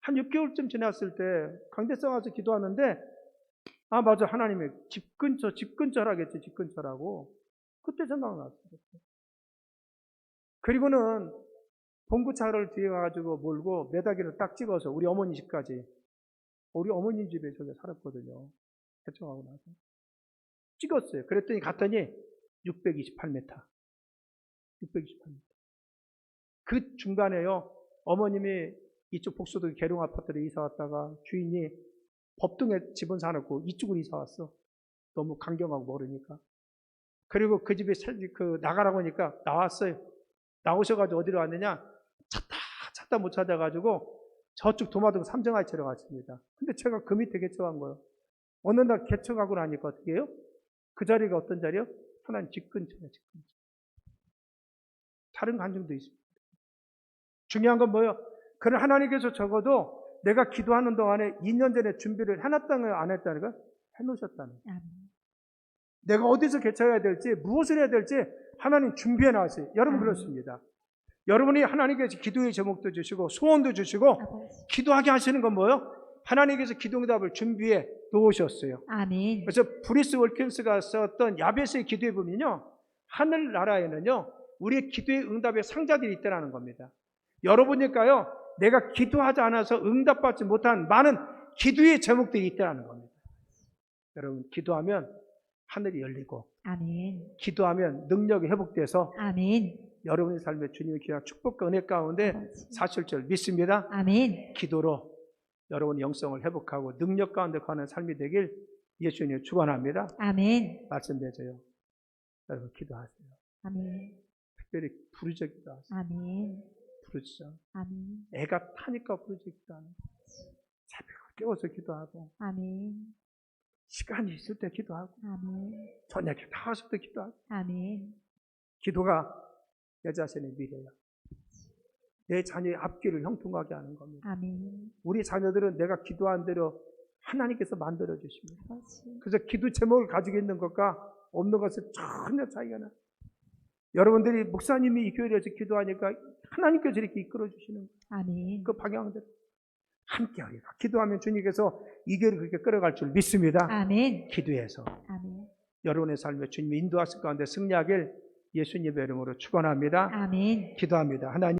한 6개월쯤 지났을 때 강대성 와서 기도하는데, 아 맞아, 하나님의 집 근처라겠지. 집 근처라고. 그때 생각났어요. 그리고는 봉구차를 뒤에 가지고 몰고 매다기를 딱 찍어서 우리 어머니 집까지, 우리 어머니 집에 저기 살았거든요. 개척하고 나서 찍었어요. 그랬더니 갔더니 628m. 628m. 그 중간에요, 어머님이 이쪽 복수도 계룡 아파트로 이사 왔다가 주인이 법동에 집은 사놓고 이쪽으로 이사 왔어. 너무 강경하고 모르니까. 그리고 그 집에 나가라고 하니까 나왔어요. 나오셔가지고 어디로 왔느냐? 찾다 못 찾아가지고 저쪽 도마동 삼정아이처럼 갔습니다. 근데 제가 그 밑에 개척한 거예요. 어느 날 개척하고 나니까 어떻게 해요? 그 자리가 어떤 자리요? 하나님 집 근처예요. 집 근처. 다른 간증도 있습니다. 중요한 건 뭐예요? 그를 하나님께서 적어도 내가 기도하는 동안에 2년 전에 준비를 해놨다는 거 안 했다는 거 해놓으셨다는 거. 내가 어디서 개척해야 될지, 무엇을 해야 될지 하나님 준비해 놨어요. 여러분 그렇습니다. 여러분이 하나님께서 기도의 제목도 주시고 소원도 주시고 기도하게 하시는 건 뭐예요? 하나님께서 기도응답을 준비해 놓으셨어요. 아멘. 그래서 브리스 월킨스가 썼던 야베스의 기도에 보면요, 하늘나라에는요 우리의 기도의 응답의 상자들이 있다는 겁니다. 여러분일까요? 내가 기도하지 않아서 응답받지 못한 많은 기도의 제목들이 있다는 겁니다. 여러분 기도하면 하늘이 열리고, 아멘. 기도하면 능력이 회복돼서 아멘. 여러분의 삶에 주님의 귀한 축복과 은혜 가운데 사실 줄 믿습니다. 아멘. 기도로 여러분의 영성을 회복하고 능력 가운데 가는 삶이 되길 예수님 축원합니다. 아멘. 말씀 맺어요. 여러분 기도하세요. 아멘. 특별히 부르짖어 기도하세요. 아멘. 부르짖어. 아멘. 애가 타니까 부르짖기도 하는 거예요. 새벽에 깨워서 기도하고, 아멘. 시간이 있을 때 기도하고, 아멘. 저녁에 나왔을 때 기도하고. 아멘. 기도가 내 자신의 미래야. 내 자녀의 앞길을 형통하게 하는 겁니다. 아멘. 우리 자녀들은 내가 기도한 대로 하나님께서 만들어 주십니다. 그렇지. 그래서 기도 제목을 가지고 있는 것과 없는 것은 전혀 차이가 나. 여러분들이 목사님이 이 교회에서 기도하니까 하나님께서 이렇게 이끌어 주시는 거예요. 아멘. 그 방향대로 함께 하리라. 기도하면 주님께서 이 교회를 그렇게 끌어갈 줄 믿습니다. 아멘. 기도해서 아멘. 여러분의 삶에 주님이 인도하실 가운데 승리하길 예수님의 이름으로 축원합니다. 아멘. 기도합니다. 하나님